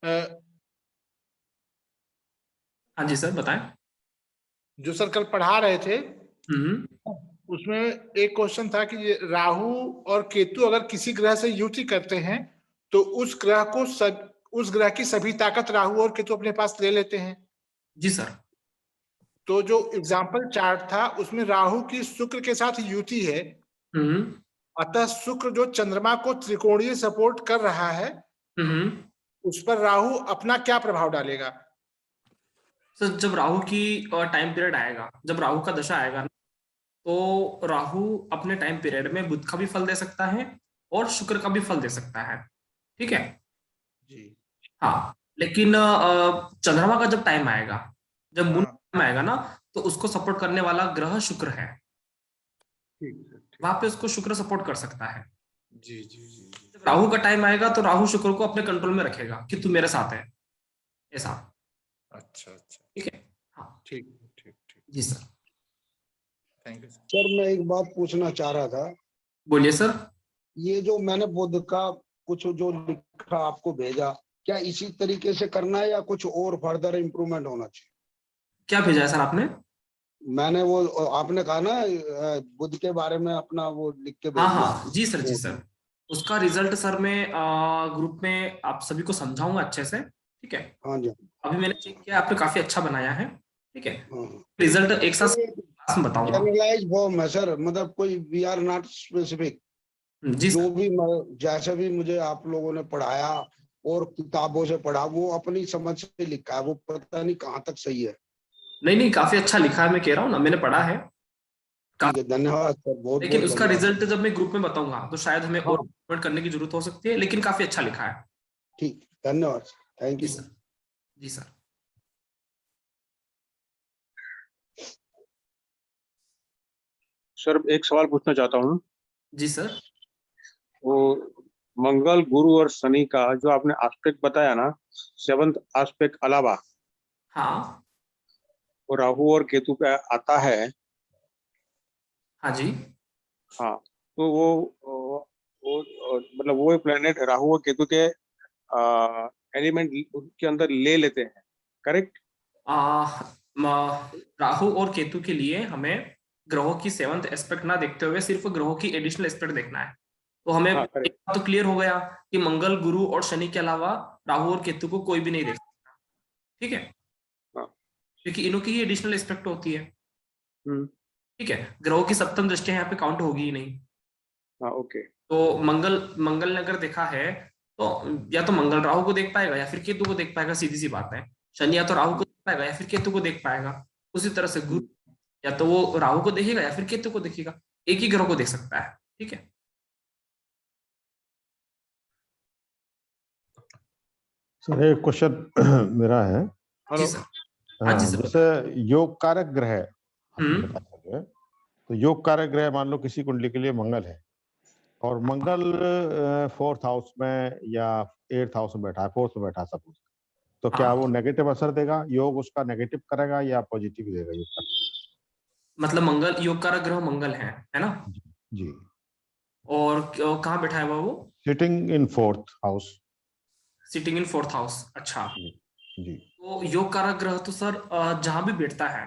अ, हाँ जी सर बताएं। जो सर कल पढ़ा रहे थे हम्म। उसमें एक क्वेश्चन था कि ये राहु और केतु अगर किसी ग्रह से युति करते हैं तो उस ग्रह की सभी ताकत राहु और केतु अपने पास ले लेते हैं। जी सर। तो जो एग्जाम्पल चार्ट था उसमें राहु की शुक्र के साथ युति है, हम्म। अतः शुक्र जो चंद्रमा को त्रिकोणीय सपोर्ट कर रहा है हम्म। उस पर राहु अपना क्या प्रभाव डालेगा? सर जब राहु की टाइम पीरियड आएगा, जब राहु का दशा आएगा ना, तो राहु अपने टाइम पीरियड में बुध का भी फल दे सकता है और शुक्र का भी फल दे सकता है। ठीक है। जी। हाँ, लेकिन चंद्रमा का जब टाइम आएगा, जब मून हाँ टाइम आएगा ना, तो उसको सपोर्ट करने वाला ग्रह शुक्र है। ठीक है, ठीक। वहां पे उसको शुक्र सपोर्ट कर सकता है। जी जी जी जी। जब राहु का टाइम आएगा तो राहु शुक्र को अपने कंट्रोल में रखेगा कि तू मेरे साथ है, ऐसा। अच्छा अच्छा। ठीक है। हाँ। ठीक ठीक ठीक। जी sir. Thank you sir. Sir मैं एक बात पूछना चाह रहा था। बोलिए सर। ये जो मैंने बुध का कुछ जो लिखा आपको भेजा, क्या इसी तरीके से करना है या कुछ और फर्दर इम्प्रूवमेंट होना चाहिए? क्या भेजा है सर आपने? मैंने वो आपने कहा ना बुध के बारे में अपना वो लिख के हाँ भेजना। हाँ जी सर, जी सर। उसका रिजल्ट सर मैं ग्रुप में आप सभी को समझाऊंगा अच्छे से। ठीक है। हाँ जी। अभी मैंने चेक किया, आपने काफी अच्छा बनाया है। ठीक है। हाँ। रिजल्ट एक साथ ये क्लास में बताऊंगा। जनरलाइज फॉर्म है सर, मतलब कोई वी आर नॉट स्पेसिफिक। जी जो सर। भी जैसे भी मुझे आप लोगों ने पढ़ाया और किताबों से पढ़ा, वो अपनी समझ से लिखा है, वो पता नहीं कहाँ तक सही है। नहीं नहीं, काफी अच्छा लिखा है, मैं कह रहा हूँ ना, मैंने पढ़ा है। ठीक है, धन्यवाद सर, बहुत लेकिन बहुत उसका धन्यवाद। रिजल्ट जब मैं ग्रुप में बताऊंगा तो शायद हमें और हाँ इम्प्रूवमेंट करने की जरूरत हो सकती है, लेकिन काफी अच्छा लिखा है। ठीक, धन्यवाद, थैंक जी यू। सर। जी सर। सर एक सवाल पूछना चाहता हूँ। जी सर। वो मंगल गुरु और शनि का जो आपने एस्पेक्ट बताया ना, सेवंथ एस्पेक्ट अलावा हाँ। वो राहु और केतु पे आता है। हाँ जी। हाँ, तो वो मतलब वो प्लेनेट राहु और केतु के एलिमेंट के अंदर ले लेते हैं, करेक्ट? आ, राहु और केतु के लिए हमें ग्रहों की सेवंथ एस्पेक्ट ना देखते हुए सिर्फ ग्रहों की एडिशनल एस्पेक्ट देखना है। तो हमें हाँ एक करेक्ट। बात तो क्लियर हो गया कि मंगल गुरु और शनि के अलावा राहु और केतु को कोई भी नहीं देख सकता। ठीक है। हाँ। क्योंकि इन्हों की ही एडिशनल एस्पेक्ट होती है। हम्म। ठीक है। ग्रहों की सप्तम दृष्टियां यहाँ पे काउंट होगी ही नहीं। हाँ ओके। तो मंगल मंगल ने अगर देखा है तो या तो मंगल राहु को देख पाएगा या फिर केतु को देख पाएगा, सीधी सी बात है। शनि या तो राहु को देख पाएगा या फिर केतु को देख पाएगा। उसी तरह से गुरु या तो वो राहु को देखेगा या फिर केतु को देखेगा। एक ही ग्रह को देख सकता है। ठीक है। सर एक क्वेश्चन मेरा है। जी हेलो। सर। हाँ जी हाँ, सर जैसे बताएं। योग कारक ग्रह आपने हम्म। बताया है, तो योग कारक ग्रह मान लो किसी कुंडली के लिए मंगल है और मंगल फोर्थ हाउस में या एट्थ हाउस में बैठा है, फोर्थ में बैठा है सपोज, तो क्या वो हाँ, नेगेटिव असर देगा? योग उसका नेगेटिव करेगा या पॉजिटिव देगा योग का? मतलब मंगल योग कारक ग्रह मंगल है ना? जी जी। और कहाँ बैठा है वो? Sitting in fourth house. Sitting in fourth house. अच्छा। जी जी तो योग कारक ग्रह तो सर जहां भी बैठता है,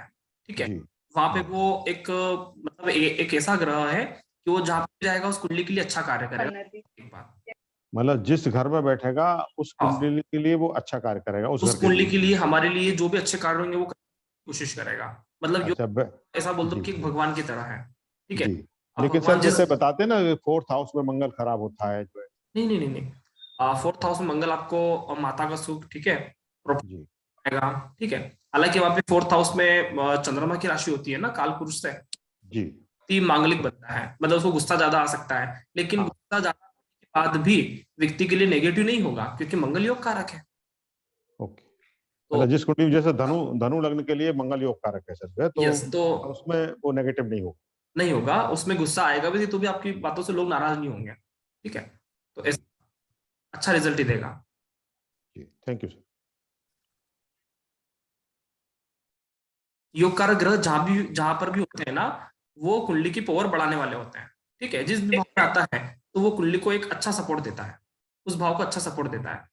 ठीक है, जी वहां पे जी। वो एक मतलब एक ऐसा ग्रह है कि वो जहां पे जाएगा उस कुंडली के लिए अच्छा कार्य करेगा। एक बात। मतलब जिस घर में बैठेगा उस हाँ, कुंडली के लिए वो अच्छा कार्य करेगा, उस उस घर के कुंडली लिए। के लिए हमारे लिए जो भी अच्छे कार्य होंगे वो करने की कोशिश करेगा। मतलब योग अच्छा ऐसा बोल दो जी कि एक भगवान की तरह है। ठीक है। जी। अब लेकिन भगवान सर जिस जैसे बताते हैं ना फोर्थ हाउस में मंगल खराब होता है जो है। नहीं नहीं नहीं नहीं, फोर्थ हाउस में मंगल आपको माता का सुख, ठीक है, जी आएगा। ठीक है। हालांकि वहां पे फोर्थ हाउस में चंद्रमा की राशि होती है ना काल पुरुष से, जी। व्यक्ति मांगलिक बनता है, मतलब उसको गुस्सा ज्यादा आ सकता है, लेकिन हाँ गुस्सा ज्यादा आने के बाद भी व्यक्ति के लिए नेगेटिव नहीं होगा क्योंकि मंगल योग कारक है। ओके। तो मतलब जिस कुंडली में जैसे धनु धनु लग्न के लिए मंगल योग कारक है सर जो है, तो यस, तो उसमें वो नेगेटिव नहीं होगा। नहीं होगा, उसमें गुस्सा आएगा भी तो भी आपकी बातों से लोग नाराज नहीं होंगे। ठीक है। तो जी अच्छा रिजल्ट ही देगा। जी। Thank you sir. योग कारक ग्रह जहां पर भी होते हैं ना, वो कुंडली की पावर बढ़ाने वाले होते हैं। ठीक है। जिस भी भाव में आता है तो वो कुंडली को एक अच्छा सपोर्ट देता है, उस भाव को अच्छा सपोर्ट देता है।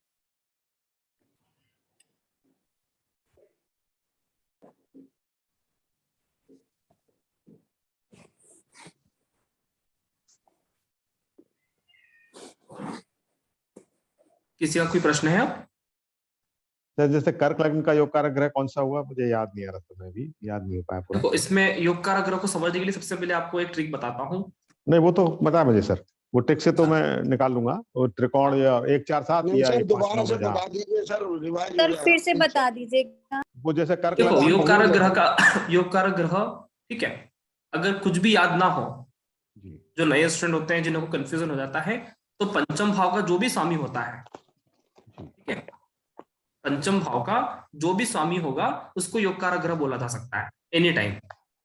किसी का कोई प्रश्न है अब? सर जैसे कर्क लग्न का योग कारक ग्रह कौन सा हुआ, मुझे याद नहीं आ रहा था, मैं भी याद नहीं हो पाया पूरा। देखो इसमें योग कारक ग्रह को समझने के लिए सबसे पहले आपको एक ट्रिक बताता हूँ। नहीं वो तो बता मुझे सर, वो ट्रिक से तो मैं निकाल लूंगा, वो त्रिकोण या 1 4 7 नहीं या सर 1 5 दोबारा 9 से में जहाँ बता दीजिए सर, रिवाइज हो सर जाएगा। फिर से बता दीजिएगा। वो जैसे कर्क देखो लग्न योग कारक ग्रह लग्न- का योग कारक ग्रह, ठीक है, अगर कुछ भी याद ना हो, जी जो नए स्टूडेंट होते हैं जिनको कंफ्यूजन हो जाता है, तो पंचम भाव का जो भी स्वामी होता है, ठीक है, पंचम भाव का जो भी स्वामी होगा उसको योग कारक ग्रह बोला जा सकता है एनी टाइम।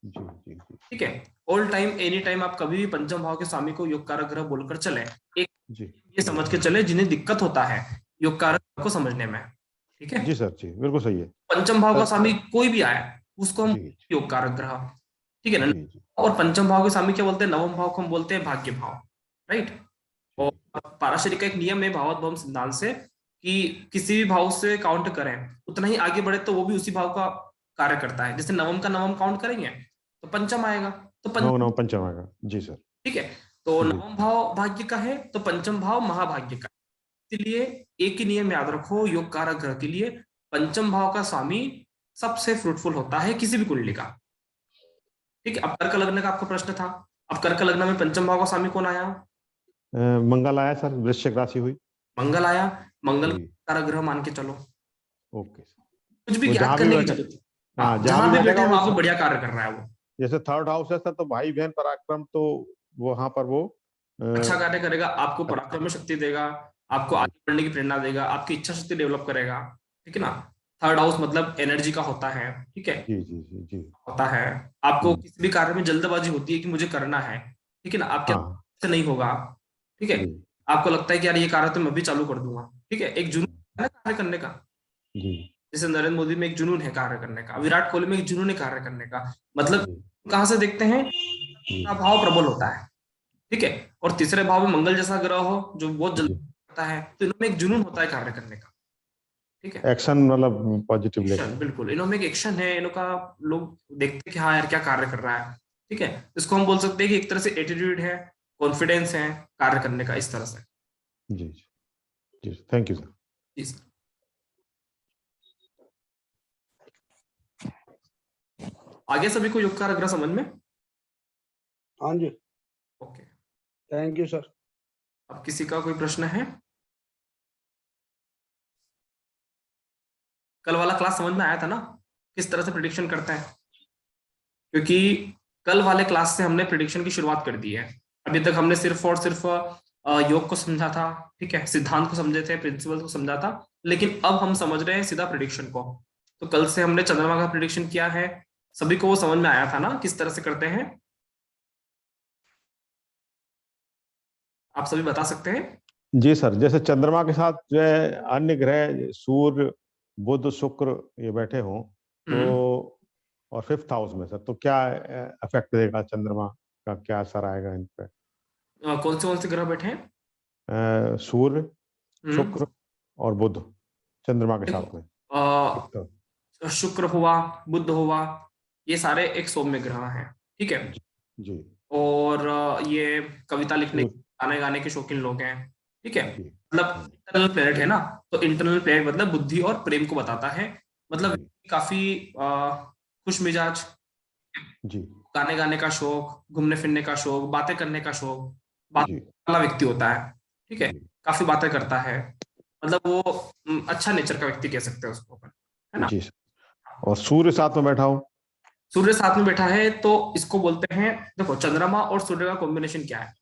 जी जी जी ठीक है, ऑल टाइम एनी टाइम आप कभी भी पंचम भाव के स्वामी को योग कारक ग्रह बोलकर चले। एक जी ये समझ के चले जिन्हें दिक्कत होता है योग कारक ग्रह को समझने में, ठीक है, जी सर, जी बिल्कुल सही है। पंचम भाव का सर- स्वामी कोई भी आए उसको हम जी योग कारक ग्रह, ठीक है ना। जी जी और पंचम भाव के स्वामी क्या बोलते हैं, नवम भाव को हम बोलते हैं भाग्य भाव, राइट। और पाराशरी का एक नियम है भावात भवम सिद्धांत से कि किसी भी भाव से काउंट करें उतना ही आगे बढ़े तो वो भी उसी भाव का कार्य करता है। जैसे नवम का नवम काउंट करेंगे तो पंचम आएगा, तो नौ नौ पंचम आएगा। जी सर। ठीक है, तो जी। नवम भाव भाग्य का है तो पंचम भाव महाभाग्य का। इसलिए एक ही नियम याद रखो, योग कारक ग्रह के लिए पंचम भाव का स्वामी सबसे फ्रूटफुल होता है किसी भी कुंडली का। ठीक है, अब कर्क लग्न का आपका प्रश्न था, अब कर्क लग्न में पंचम भाव का स्वामी कौन आया? मंगल आया सर, वृश्चिक राशि हुई। मंगल आया, मंगल जी। कारक ग्रह मान के चलो, ओके। कुछ भी वो याद जहाँ भी करने की बैठे- जरूरत हाँ, नहीं, जहां भी बैठे बैठेगा वहां वो- पे बढ़िया कार्य कर रहा है वो, जैसे थर्ड हाउस है सर, तो भाई बहन पराक्रम, तो वहां पर वो अच्छा कार्य करेगा, आपको पराक्रम में शक्ति देगा, आपको आगे बढ़ने की प्रेरणा देगा, आपकी इच्छा शक्ति डेवलप करेगा, ठीक है ना। थर्ड हाउस मतलब एनर्जी का होता है, ठीक है, जी जी जी जी होता है। आपको हम्म। किसी भी कार्य में जल्दबाजी होती है कि मुझे करना है, ठीक है ना, आपके हाँ से नहीं होगा, ठीक है, जी आपको लगता है कि यार ये कार्य तो मैं भी चालू कर दूंगा, ठीक है, एक जुनून है ना कार्य करने का। जी जैसे नरेंद्र मोदी में एक जुनून है कार्य करने का, विराट कोहली में एक जुनून है कार्य करने का, मतलब जी कहां से देखते हैं, जी का भाव प्रबल होता है, ठीक है। और तीसरे भाव में मंगल जैसा ग्रह हो जो बहुत जल्दी जी। करता है, तो इनमें एक जुनून होता है कार्य करने का, ठीक है, एक्शन मतलब पॉजिटिव एक्शन, लेके। बिल्कुल, इनमें एक एक्शन है, इनका लोग देखते हैं कि हाँ यार क्या कार्य कर रहा है, ठीक है। इसको हम बोल सकते हैं कि एक तरह से एटीट्यूड है, कॉन्फिडेंस है कार्य करने का, इस तरह से। जी जी जी, थैंक यू सर। जी सर। आगे सभी को योग कारक ग्रह समझ में? हाँ जी, ओके, थैंक यू सर। अब किसी का कोई प्रश्न है? कल वाला क्लास समझ में आया था ना, किस तरह से प्रिडिक्शन करते हैं? क्योंकि कल वाले क्लास से हमने प्रिडिक्शन की शुरुआत कर दी है। अभी तक हमने सिर्फ और सिर्फ योग को समझा था, ठीक है, सिद्धांत को समझे थे, प्रिंसिपल को समझा था, लेकिन अब हम समझ रहे हैं सीधा प्रिडिक्शन को। तो कल से हमने चंद्रमा का प्रिडिक्शन किया है, सभी को वो समझ में आया था ना किस तरह से करते हैं? आप सभी बता सकते हैं? जी सर, जैसे चंद्रमा के साथ जो है अन्य ग्रह सूर्य बुध शुक्र ये बैठे हों तो, और 5th हाउस में सर, तो क्या इफेक्ट देगा चंद्रमा का, क्या असर आएगा इन पे? कौन से ग्रह बैठे हैं? सूर्य हम्म, शुक्र और बुध चंद्रमा के साथ में। अ, शुक्र हुआ, बुध हुआ, ये सारे एक सौम्य ग्रह हैं, ठीक है। जी और ये कविता लिखने, गाने गाने के शौकीन लोग हैं, ठीक है, जी मतलब इंटरनल प्लेनेट है ना, तो इंटरनल प्लेनेट मतलब बुद्धि और प्रेम को बताता है, मतलब जी। काफी खुश मिजाज, जी गाने गाने का शौक, घूमने फिरने का शौक, बातें करने का शौक, बात जी वाला व्यक्ति होता है, ठीक है, जी। काफी बातें करता है, मतलब वो अच्छा नेचर का व्यक्ति कह सकते हैं उसको अपन, है ना। जी सर। और सूर्य साथ में बैठा हो? सूर्य साथ में बैठा है तो इसको बोलते हैं, देखो चंद्रमा और सूर्य का कॉम्बिनेशन क्या है,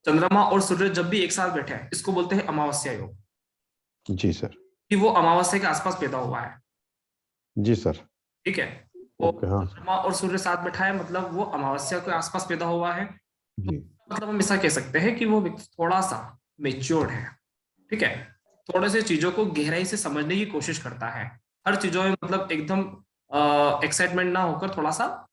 चंद्रमा और सूर्य जब भी एक साथ बैठे हैं इसको बोलते हैं अमावस्या योग, जी सर। कि वो अमावस्या के आसपास पैदा हुआ है, जी सर। ठीक है। वो ओके, हाँ चंद्रमा और सूर्य साथ बैठा है मतलब वो अमावस्या के आसपास पैदा हुआ है, जी मतलब हम ऐसा कह सकते हैं कि वो व्यक्ति थोड़ा सा मेच्योर्ड है, ठीक है, थोड़े से चीजों को गहराई से समझने की कोशिश करता है, हर चीजों में मतलब एकदम एक्साइटमेंट ना होकर थोड़ा सा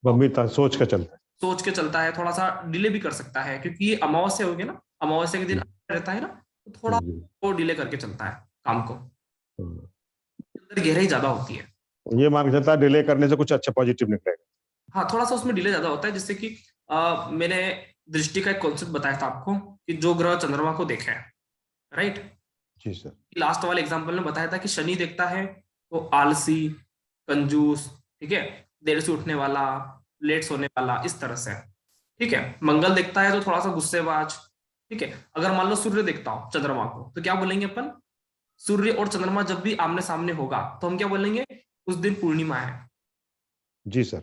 गंभीरता सोच कर चलता है। सोच के चलता है, थोड़ा सा डिले भी कर सकता है, क्योंकि ये अमावस्या हो गया ना, अमावस्या के दिन रहता है ना, तो थोड़ा जी, वो डिले करके चलता है काम को, हाँ। अंदर गहराई ज्यादा होती है, ये मान के चलता है डिले करने से कुछ अच्छा पॉजिटिव निकलेगा। हाँ थोड़ा सा उसमें डिले ज्यादा होता है। जैसे कि मैंने दृष्टि का एक कॉन्सेप्ट बताया था आपको कि जो ग्रह चंद्रमा को देखे, राइट, जी सर। लास्ट वाले एग्जांपल में बताया था कि शनि देखता है तो आलसी, कंजूस, ठीक है, देर से उठने वाला, लेट सोने वाला, इस तरह से, ठीक है। मंगल देखता है तो थोड़ा सा गुस्सेबाज, ठीक है। अगर मान लो सूर्य देखता हो चंद्रमा को, तो क्या बोलेंगे अपन? सूर्य और चंद्रमा जब भी आमने सामने होगा तो हम क्या बोलेंगे? उस दिन पूर्णिमा है, जी सर।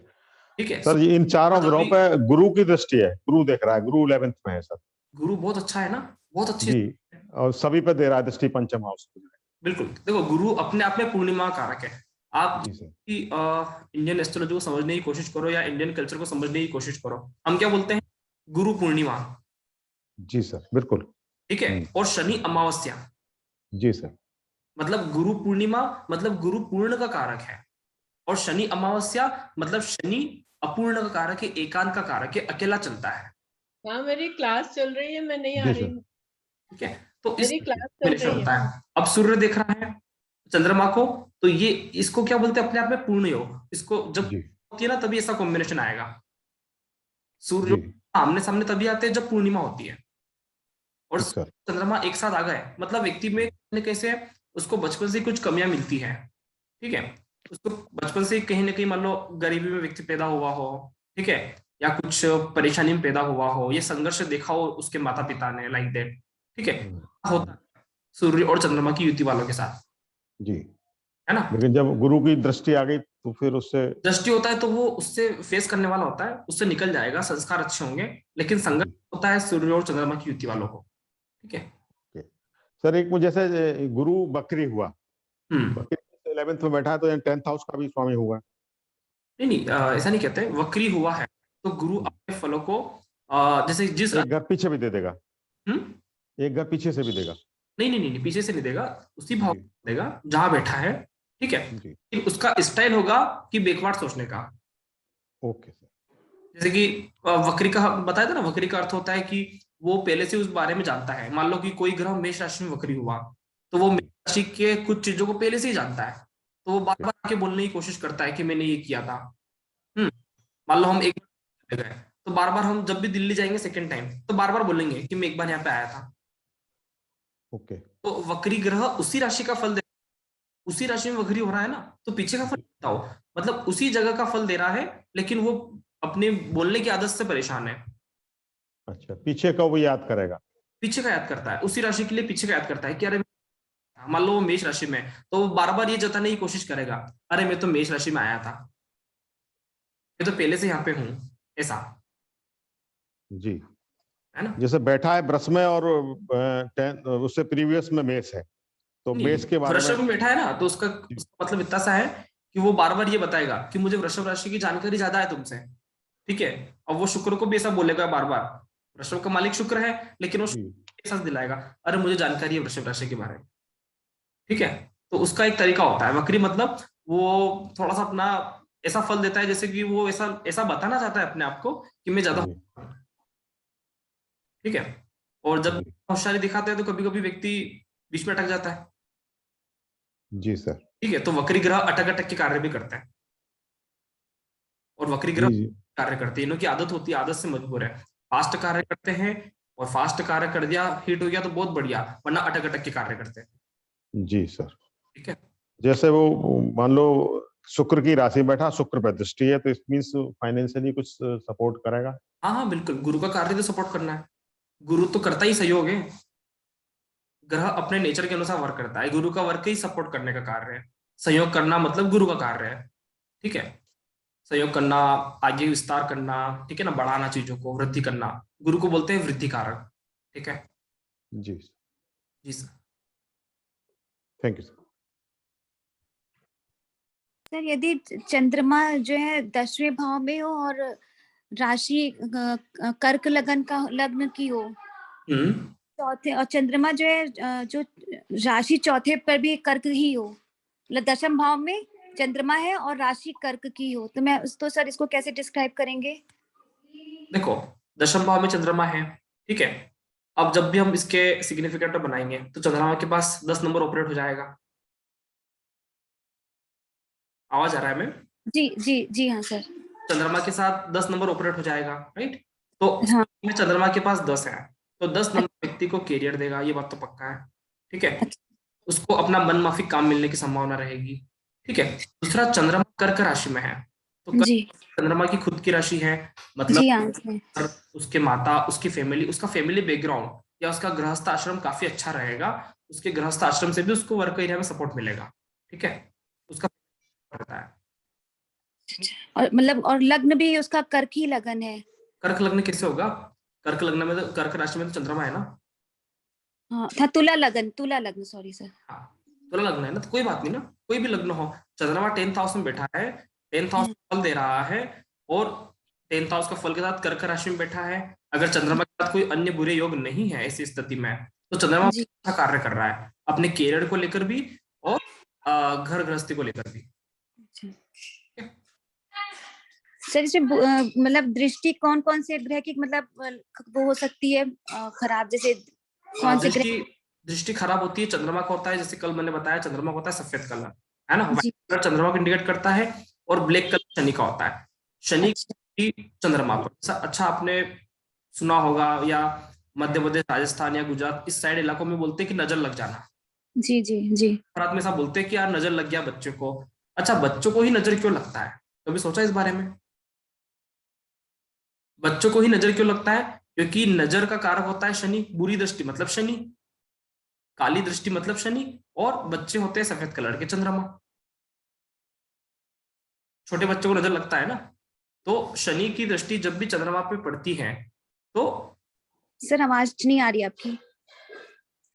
ठीक है। सर इन चारों जब ग्रहों भी पे गुरु की दृष्टि है, गुरु देख रहा है, गुरु 11th में है सर। गुरु बहुत अच्छा है ना, बहुत अच्छी। जी, और सभी पे दे रहा है दृष्टि पंचम हाउस पे। बिल्कुल, देखो गुरु अपने आप में पूर्णिमा कारक है। आप जी सर। इंडियन एस्ट्रोलॉजी को समझने की कोशिश करो या इंडियन कल्चर को समझने की कोशिश करो, हम क्या बोलते हैं? गुरु पूर्णिमा, जी सर, बिल्कुल। ठीक है। और शनि अमावस्या, जी सर। मतलब गुरु पूर्णिमा मतलब गुरु पूर्ण का कारक है, और शनि अमावस्या मतलब शनि अपूर्ण का कारक है, एकांत का कारक है, अकेला चलता है। हाँ, मेरी क्लास चल रही है, मैं नहीं आ जी रही सर। हूँ। ठीक है, तो इस मेरी क्लास चल कॉम्बिनेशन रही होता है। है। अब सूर्य देख रहा है चंद्रमा को, तो ये इसको क्या बोलते हैं अपने आप में? पूर्ण योग। इसको जब जी होती है ना तभी ऐसा कॉम्बिनेशन आएगा। सूर्य जी आमने सामने तभी आते हैं जब पूर्णिमा होती है, और सर। चंद्रमा एक साथ आ गए, मतलब व्यक्ति में कैसे उसको बचपन से कुछ कमियां मिलती है, ठीक है। उसको बचपन से कहीं ना कहीं मान लो गरीबी में व्यक्ति पैदा हुआ हो, ठीक है, या कुछ परेशानी में पैदा हुआ हो, ये संघर्ष देखा हो उसके माता पिता ने, लाइक दैट, ठीक है, होता है सूर्य और चंद्रमा की युति वालों के साथ, जी। है ना। लेकिन जब गुरु की दृष्टि आ गई तो फिर उससे दृष्टि होता है तो वो उससे फेस करने वाला होता है, उससे निकल जाएगा, संस्कार अच्छे होंगे, लेकिन संघर्ष होता है सूर्य और चंद्रमा की युति वालों को, ठीक है। सर एक मुझे जैसे गुरु बकरी हुआ, हम्म, बकरी 11th में बैठा है तो 10th हाउस का भी स्वामी हुआ। नहीं नहीं, ऐसा नहीं कहते। वक्री हुआ है तो गुरु अपने फलों को जैसे जिस एक घर पीछे भी दे देगा, हम्म, एक घर पीछे से भी देगा। नहीं नहीं नहीं, पीछे से नहीं देगा, उसी भाव जी। में देगा जहां बैठा है, ठीक है। जी। लेकिन उसका स्टाइल होगा कि बैकवर्ड सोचने का। Okay sir. जैसे कि वक्री का बताया था ना, वक्री का अर्थ होता है कि वो पहले से उस बारे में जानता है। मान लो कि कोई ग्रह मेष राशि में वक्री हुआ, तो वो मेष राशि के कुछ चीजों को पहले से ही जानता है, तो वो बार बार आके बोलने की कोशिश करता है कि मैंने ये किया था। मान लो हम एक बार गए, तो बार बार हम जब भी दिल्ली जाएंगे सेकेंड टाइम, तो बार बार बोलेंगे कि मैं एक बार यहाँ पे आया था। ओके। तो वक्री ग्रह उसी राशि का फल दे, उसी राशि में वक्री हो रहा है ना, तो पीछे का फल बताओ, मतलब उसी जगह का फल दे रहा है, लेकिन वो अपने बोलने की आदत से परेशान है। अच्छा, पीछे का वो याद करेगा। पीछे का याद करता है, उसी राशि के लिए पीछे का याद करता है कि अरे मान लो वो मेष राशि में, तो वो बार बार ये जताने की कोशिश करेगा, अरे मैं तो मेष राशि में आया था, मैं तो पहले से यहाँ पे हूँ, ऐसा, जी। है ना। जैसे बैठा है वृष में और उससे प्रीवियस में मेष है, तो मेष के बारे वृषभ में में बैठा है ना, तो उसका मतलब इतना सा है कि वो बार बार ये बताएगा कि मुझे वृषभ राशि की जानकारी ज्यादा है तुमसे, ठीक है। और वो शुक्र को भी ऐसा बोलेगा बार बार, वृषभ का मालिक शुक्र है, लेकिन वो एहसास दिलाएगा, अरे मुझे जानकारी है वृषभ राशि के बारे में, ठीक है। तो उसका एक तरीका होता है वक्री, मतलब वो थोड़ा सा अपना ऐसा फल देता है जैसे कि वो ऐसा ऐसा बताना चाहता है अपने आप को कि मैं ज्यादा, ठीक है। और जब होशियारी दिखाते हैं तो कभी कभी व्यक्ति बीच में अटक जाता है। जी सर। ठीक है, तो वक्री ग्रह अटक अटक के कार्य भी करता है, और वक्री ग्रह कार्य करते हैं, इनकी आदत होती है, आदत से मजबूर है। फास्ट कार्य करते हैं, और फास्ट कार्य कर दिया, हिट हो गया तो बहुत बढ़िया, वरना अटक अटक के कार्य करते हैं। जी सर। ठीक है, जैसे वो मान लो शुक्र की राशि में बैठा, शुक्र पर दृष्टि है, तो इट मींस फाइनेंशियली कुछ सपोर्ट करेगा। हाँ हाँ बिल्कुल, गुरु का कार्य तो सपोर्ट करना है, गुरु तो करता ही सहयोग है। ग्रह अपने नेचर के अनुसार वर्क करता है, गुरु का वर्क ही सपोर्ट करने का कार्य है। सहयोग करना मतलब गुरु का कार्य है, ठीक है। सहयोग करना, आगे विस्तार करना, ठीक है ना, बढ़ाना, चीजों को वृद्धि करना, गुरु को बोलते हैं वृद्धि कारक, ठीक है। जी जी sir. Thank you sir. Sir यदि चंद्रमा जो है 10वें भाव में हो और राशि कर्क लग्न की हो, चौथे, और चंद्रमा जो है जो राशि चौथे पर भी कर्क ही हो, मतलब 10वें भाव में चंद्रमा है और राशि कर्क की हो, तो सर इसको कैसे डिस्क्राइब करेंगे? देखो, 10वें भाव में चंद्रमा है, ठीक है। अब जब भी हम इसके सिग्निफिकेंट बनाएंगे तो चंद्रमा के पास 10 नंबर ऑपरेट हो जाएगा। आवाज आ रहा है मैम? जी जी जी हाँ सर। चंद्रमा के साथ 10 नंबर ऑपरेट हो जाएगा, राइट। तो हाँ। में चंद्रमा के पास 10 है, तो 10 नंबर व्यक्ति को कैरियर देगा, ये बात तो पक्का है, ठीक है। उसको अपना मन माफिक काम मिलने की संभावना रहेगी। ठीक है। दूसरा, चंद्रमा कर्क राशि में है, तो कर्क जी चंद्रमा की खुद की राशि है, मतलब जी हाँ जी। उसके माता, उसकी फैमिली, उसका फैमिली बैकग्राउंड या उसका गृहस्थ आश्रम काफी अच्छा रहेगा। उसके गृहस्थ आश्रम से भी उसको वर्क एरिया में सपोर्ट मिलेगा। ठीक है, उसका रहता है। और मतलब और लग्न भी उसका कर्क ही लगन है। कर्क लग्न कैसे होगा? कर्क लग्न में तो, कर्क राशि में तो चंद्रमा है ना। हाँ था तुला लग्न सॉरी सर। हाँ, तुला लग्न है ना, तो कोई बात नहीं ना, कोई भी लग्न हो, चंद्रमा 10th हाउस में बैठा है, 10th हाउस फल दे रहा है, और 10th हाउस का फल के साथ कर्क राशि में बैठा है। अगर चंद्रमा के साथ कोई अन्य बुरे योग नहीं है ऐसी स्थिति में, तो चंद्रमा जी अच्छा कार्य कर रहा है अपने कैरियर को लेकर भी और घर गृहस्थी को लेकर भी। सर इसे मतलब दृष्टि कौन कौन से ग्रह की मतलब वो हो सकती है खराब, जैसे कौन से ग्रह? दृष्टि खराब होती है, चंद्रमा का होता है, जैसे कल मैंने बताया, चंद्रमा का होता है सफेद कलर, है ना, व्हाइट कलर चंद्रमा को इंडिकेट करता है, और ब्लैक कलर शनि का होता है। शनि की चंद्रमा पर अच्छा आपने सुना होगा, या मध्य प्रदेश, राजस्थान या गुजरात इस साइड इलाकों में बोलते हैं कि नजर लग जाना। जी जी जी। रात में ऐसा बोलते हैं कि यार नजर लग गया बच्चों को। अच्छा, बच्चों को ही नजर क्यों लगता है, कभी सोचा इस बारे में? बच्चों को ही नजर क्यों लगता है? क्योंकि नजर का कारक होता है शनि, बुरी दृष्टि मतलब शनि, काली दृष्टि मतलब शनि, और बच्चे होते हैं सफेद कलर के चंद्रमा। छोटे बच्चों को नजर लगता है ना, तो शनि की दृष्टि जब भी चंद्रमा पे पड़ती है तो। सर आवाज नहीं आ रही आपकी।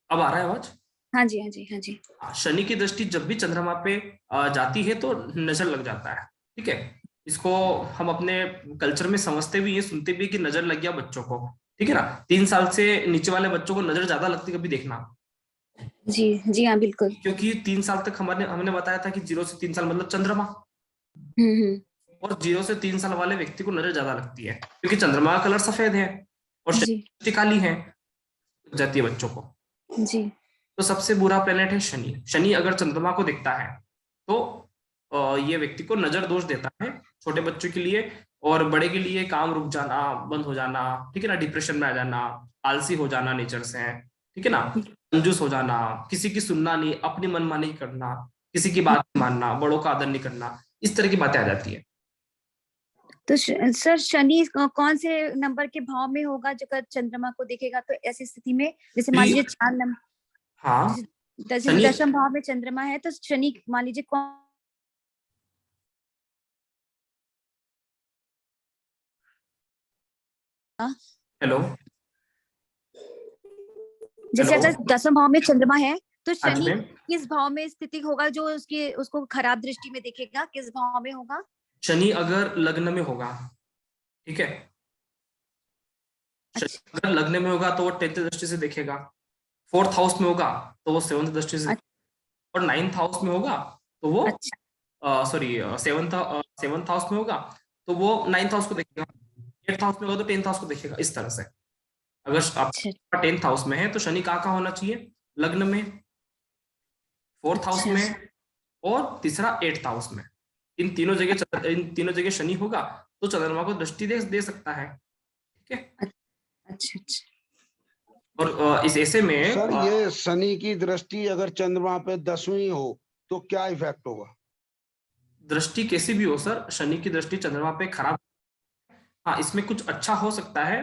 अब आ रहा है आवाज? हाँ जी हाँ जी हाँ जी। शनि की दृष्टि जब भी चंद्रमा पे जाती है तो नजर लग जाता है। ठीक है, इसको हम अपने कल्चर में समझते भी है, सुनते भी है कि नजर लग गया बच्चों को। ठीक है ना, 3 साल से नीचे वाले बच्चों को नजर ज्यादा लगती, कभी देखना। जी हाँ बिल्कुल। क्योंकि 3 साल तक हमने बताया था कि 0 से 3 साल मतलब चंद्रमा, हम्म। और 0 से 3 साल वाले व्यक्ति को नजर ज्यादा लगती है, क्योंकि चंद्रमा का कलर सफेद है और जी शनि काली है, जाती है बच्चों को। जी। तो सबसे बुरा प्लेनेट है शनि। शनि अगर चंद्रमा को दिखता है तो ये व्यक्ति को नजर दोष देता है, छोटे बच्चों के लिए, और बड़े के लिए काम रुक जाना, बंद हो जाना, ठीक है ना, डिप्रेशन में आ जाना, आलसी हो जाना नेचर से, ठीक है ना, कंजूस हो जाना, किसी की सुनना नहीं, अपनी मनमानी करना, किसी की बात नहीं मानना, बड़ों का आदर नहीं करना, इस तरह की बातें आ जाती है। तो सर शनि कौन से नंबर के भाव में होगा जो अगर चंद्रमा को देखेगा, तो ऐसी स्थिति में जैसे मान लीजिए 4 नंबर, हाँ, जैसे दशम भाव में चंद्रमा है, तो शनि मान लीजिए कौन। हेलो, जैसे अगर 10वें भाव में चंद्रमा है, तो हाँ जी शनि मैम। किस भाव में स्थिति होगा जो उसको खराब दृष्टि में देखेगा, किस भाव में होगा? शनि अगर लग्न में होगा, ठीक है, शनि अगर लग्न में होगा तो वो 10th दृष्टि से देखेगा, 4th हाउस में होगा तो वो 7th दृष्टि से, और 9th हाउस में होगा तो वो सॉरी 7th हाउस में होगा तो वो 9th हाउस को देखेगा, 8th हाउस में होगा तो 10th हाउस को देखेगा, इस तरह से। अगर आपका 10th हाउस में है तो शनि कहाँ होना चाहिए? लग्न में, 4th हाउस में, और तीसरा 8th हाउस में। इन तीनों जगह शनि होगा तो चंद्रमा को दृष्टि दे सकता है। ठीक है, अच्छा। और इस ऐसे में सर ये शनि की दृष्टि अगर चंद्रमा पे 10वीं हो तो क्या इफेक्ट होगा? दृष्टि कैसी भी हो सर, शनि की दृष्टि चंद्रमा पे खराब। हाँ, इसमें कुछ अच्छा हो सकता है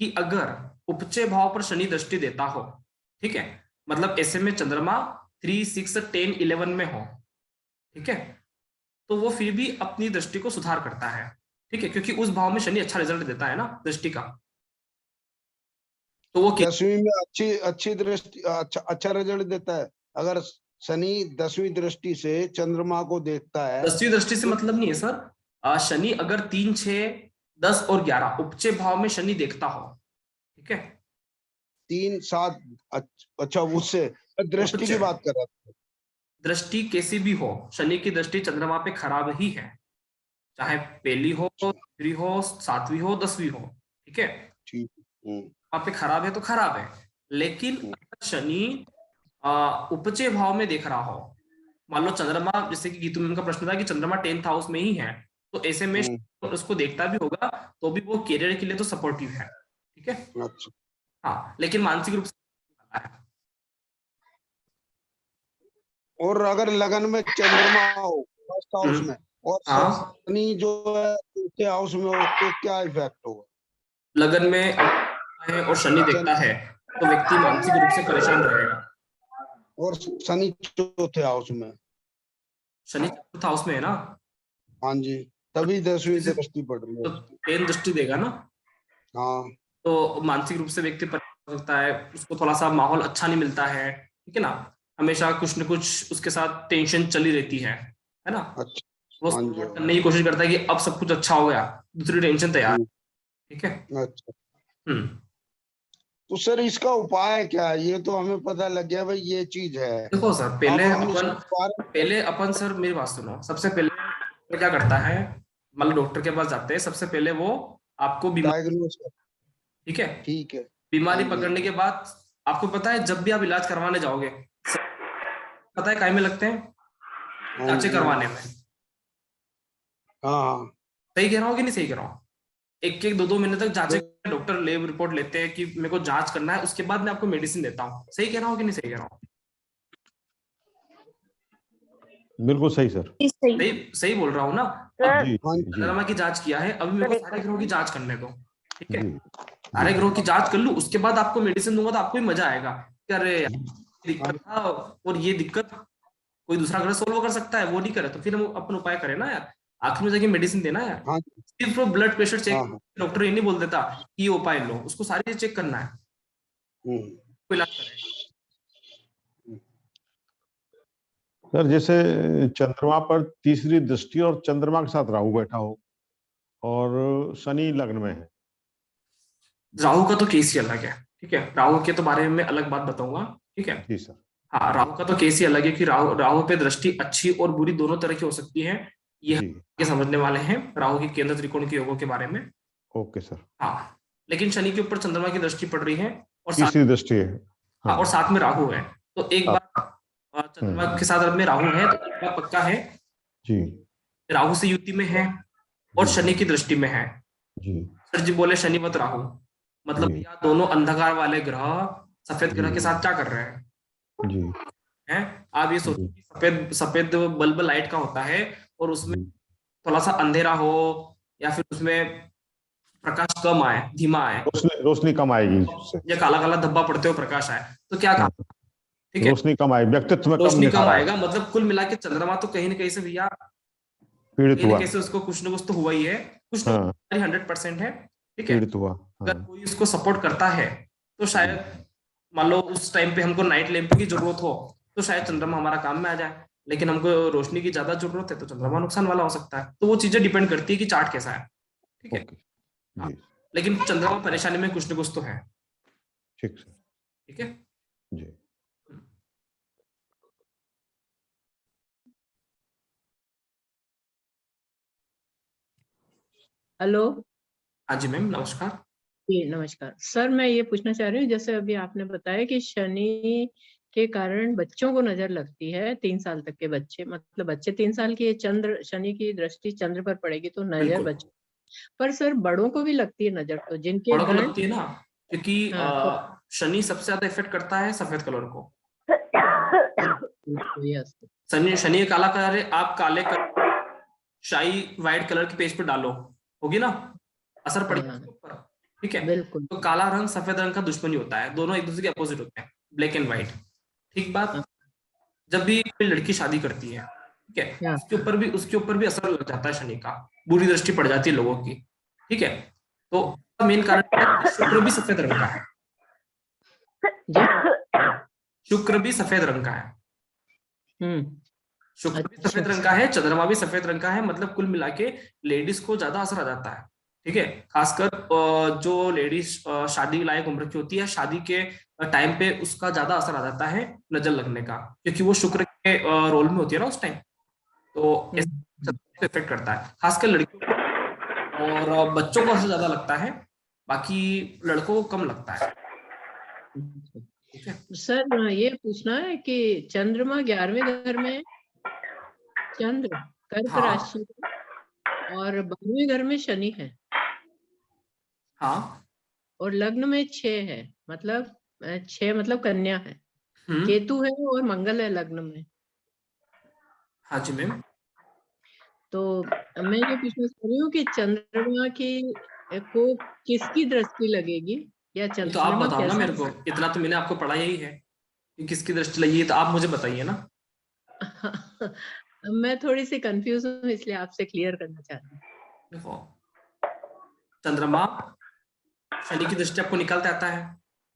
कि अगर उपचय भाव पर शनि दृष्टि देता हो, ठीक है, मतलब ऐसे में चंद्रमा 3, 6, 10, 11 में हो, ठीक है, तो वो फिर भी अपनी दृष्टि को सुधार करता है। ठीक है, क्योंकि उस भाव में शनि अच्छा रिजल्ट देता है ना दृष्टि का, तो वो 10वीं में अच्छी दृष्टि अच्छा रिजल्ट देता है। अगर शनि 10वीं दृष्टि से चंद्रमा को देखता है, 10वीं दृष्टि से मतलब नहीं है सर, शनि अगर 3, 6, 10 और 11 उपचय भाव में शनि देखता हो, ठीक है, 3, 7, अच्छा उससे दृष्टि की बात कर रहा था। दृष्टि कैसी भी हो, शनि की दृष्टि चंद्रमा पे खराब ही है, चाहे पहली हो, दूसरी हो, 7वीं हो, 10वीं हो, ठीक है, ठीक। वहां पे खराब है तो खराब है। लेकिन अगर शनि उपचय भाव में देख रहा हो, मान लो चंद्रमा, जैसे कि गीतू मैम का प्रश्न था कि चंद्रमा 10th हाउस में ही है, तो ऐसे में उसको देखता भी होगा तो भी वो करियर के लिए तो सपोर्टिव है। ठीक है, अच्छा। हाँ, लेकिन मानसिक रूप से है। और अगर लगन में चंद्रमा हो फर्स्ट हाउस में और हाँ। शनि जो है चौथे हाउस में हो तो क्या इफेक्ट होगा? लगन में है और शनि देखता है तो व्यक्ति मानसिक रूप से परेशान रहेगा। और शनि चौथे हाउस में, शनि चतुर्थ हाउस में है ना, हाँ जी, तभी 10वीं दृष्टि पड़ रही है तो उसकी। 10 दृष्टि देगा ना, हाँ तो मानसिक रूप से व्यक्ति परेशान होता है, उसको थोड़ा सा माहौल अच्छा नहीं मिलता है, ठीक है ना, हमेशा कुछ न कुछ उसके साथ टेंशन चली रहती है ना। अच्छा, वो हाँ जी, सॉर्ट करने की कोशिश करता है कि अब सब कुछ अच्छा हो गया, दूसरी टेंशन तैयार, ठीक है। अच्छा। हम्म। तो सर इसका उपाय क्या है? ये तो हमें पता लग गया भाई ये चीज है। देखो सर, अब हम इसके बारे पहले अपन सर मेरी बात सुनो, सबसे पहले डॉक्टर क्या करता है, मतलब डॉक्टर के पास जाते हैं, सबसे पहले वो आपको बीमारी, डायग्नोज कर, ठीक है, ठीक है, बीमारी हाँ जी, पकड़ने के बाद आपको पता है जब भी आप इलाज करवाने जाओगे, पता है काहे में लगते हैं, हाँ जांचें जी, करवाने में। हाँ सही कह रहा हूँ कि नहीं सही कह रहा हूँ? एक एक 2 महीने तक जांचें, हाँ, डॉक्टर लैब रिपोर्ट लेते हैं कि मेरे को जांच करना है, उसके बाद मैं आपको मेडिसिन देता हूँ। सही कह रहा हूँ कि नहीं सही कह रहा हूँ? बिल्कुल सही सर। सही सही बोल रहा हूँ ना। अब जी हाँ, जी चंद्रमा की जांच किया है, अभी मेरे को सारे ग्रहों की जांच करने दो, ठीक है, जी सारे ग्रहों की जांच कर लूं, उसके बाद आपको मेडिसिन दूंगा तो आपको भी मजा आएगा कि अरे यार, ये दिक्कत था और ये दिक्कत कोई दूसरा ग्रह सोल्व कर सकता है, वो नहीं करे तो फिर हम अपन उपाय करें ना यार, आखिर में जाके मेडिसिन देना यार। हाँ, सिर्फ ब्लड प्रेशर चेक, हाँ, डॉक्टर ये नहीं बोल देता कि ये उपाय लो, उसको सारी चीज चेक करना है, हम्म, कोई इलाज करेगा। सर, जैसे चंद्रमा पर तीसरी दृष्टि और चंद्रमा के साथ राहु बैठा हो और शनि लग्न में है। राहु का तो केस ही अलग है, ठीक है, राहु के तो बारे में अलग बात बताऊंगा, ठीक है। जी सर। हाँ, राहु का तो केस ही अलग है कि राहु राहु पे दृष्टि अच्छी और बुरी दोनों तरह की हो सकती है, ये हम जी आगे समझने वाले हैं राहु के केंद्र त्रिकोण के योगों के बारे में। Okay sir. हाँ, लेकिन शनि के ऊपर चंद्रमा की दृष्टि पड़ रही है और साथ, तीसरी दृष्टि है। हाँ, हाँ और साथ में राहु है, तो एक बार चंद्रमा के साथ में राहु है तो एक बार पक्का है, जी राहु से युति में है और जी शनि की दृष्टि में है। जी सर जी बोले शनिवत राहु, मतलब जी भैया दोनों अंधकार वाले ग्रह सफेद ग्रह के जी साथ क्या कर रहे हैं जी हैं? आप ये सोचो जी कि सफेद सफेद बल्ब लाइट का होता है और उसमें जी थोड़ा सा अंधेरा हो या फिर उसमें प्रकाश कम आए, धीमा आए, रोशनी रोशनी कम आएगी उससे। या काला काला धब्बा पड़ते हो प्रकाश आए, तो क्या हाँ, काम, ठीक है, रोशनी कम आएगी, व्यक्तित्व में कम रोशनी कम निखार आएगा, आएगा। मतलब कुल मिला के चंद्रमा तो कहीं ना कहीं से भैया, पीड़ित कहीं ना हुआ। कहीं से उसको कुछ ना कुछ तो हुआ ही है, कुछ ना हाँ, कुछ 100% है, ठीक है। पीड़ित हुआ। अगर हाँ कोई उसको सपोर्ट करता है तो जी शायद मान लो उस टाइम पे हमको नाइट लैंप की जरूरत हो तो शायद चंद्रमा हमारा काम में आ जाए, लेकिन हमको रोशनी की ज्यादा जरूरत है तो चंद्रमा नुकसान वाला हो सकता है, तो वो चीजें डिपेंड करती है कि चार्ट कैसा है, ठीक है। ओके हाँ, जी लेकिन चंद्रमा परेशानी में कुछ न कुछ तो है, ठीक सर ठीक है। जी। हेलो। हाँ जी मैम, नमस्कार। जी नमस्कार सर, मैं ये पूछना चाह रही हूँ, जैसे अभी आपने बताया कि शनि के कारण बच्चों को नजर लगती है, 3 साल तक के बच्चे, मतलब बच्चे 3 साल की, चंद्र शनि की दृष्टि चंद्र पर पड़ेगी तो नजर बिल्कुल, बच्चों पर सर बड़ों को भी लगती है नजर, तो जिनके बड़ों को गण, लगती है ना, क्योंकि हाँ तो शनि सबसे ज्यादा इफेक्ट करता है सफेद कलर को। यस, शनि शनि काला कलर है, आप काले कलर शाही व्हाइट कलर के पेज पे डालो, होगी ना, असर पड़ेगा हाँ उसके ऊपर, ठीक है। बिल्कुल, तो काला रंग सफेद रंग का दुश्मनी होता है, दोनों एक दूसरे के अपोजिट होते हैं, ब्लैक एंड व्हाइट, ठीक बात। हाँ जब भी कोई लड़की शादी करती है, ठीक है, हाँ, उसके ऊपर भी असर लग जाता है शनि का, बुरी दृष्टि पड़ जाती है लोगों की, ठीक है। तो मेन कारण है कि शुक्र भी सफेद रंग का है, जी, शुक्र भी सफेद रंग का है, शुक्र भी अच्छा, सफेद रंग का है, चंद्रमा भी सफेद रंग का है, मतलब कुल मिला के लेडीज को ज्यादा असर आ जाता है, ठीक है। खासकर जो लेडीज शादी लायक उम्र की होती है, शादी के टाइम पे उसका ज्यादा असर आ जाता है नजर लगने का, क्योंकि वो शुक्र के रोल में होती है ना उस टाइम, तो इफेक्ट करता है खासकर लड़कियों को, और बच्चों को असर ज्यादा लगता है, बाकी लड़कों को कम लगता है, ठीक है। सर ये पूछना है कि चंद्रमा 11वें घर में, चंद्र कर्क हाँ राशि में, और 12वें घर में शनि है, हाँ। और लग्न में 6 है, मतलब 6 मतलब कन्या है, हम्म। केतु है और मंगल है लग्न में, हाँ जी मैम। तो मैं ये पूछना चाह रही हूँ कि चंद्रमा की को किसकी दृष्टि लगेगी, या ये तो आप चंद्रमा बताओ ना मेरे कैसा? को, इतना तो मैंने आपको पढ़ाया ही है कि किसकी दृष्टि लगी है, तो आप मुझे बताइए ना। मैं थोड़ी सी कंफ्यूज हूँ, इसलिए आपसे क्लियर करना चाहती हूँ। देखो, चंद्रमा शनि की दृष्टि आपको निकलते आता है,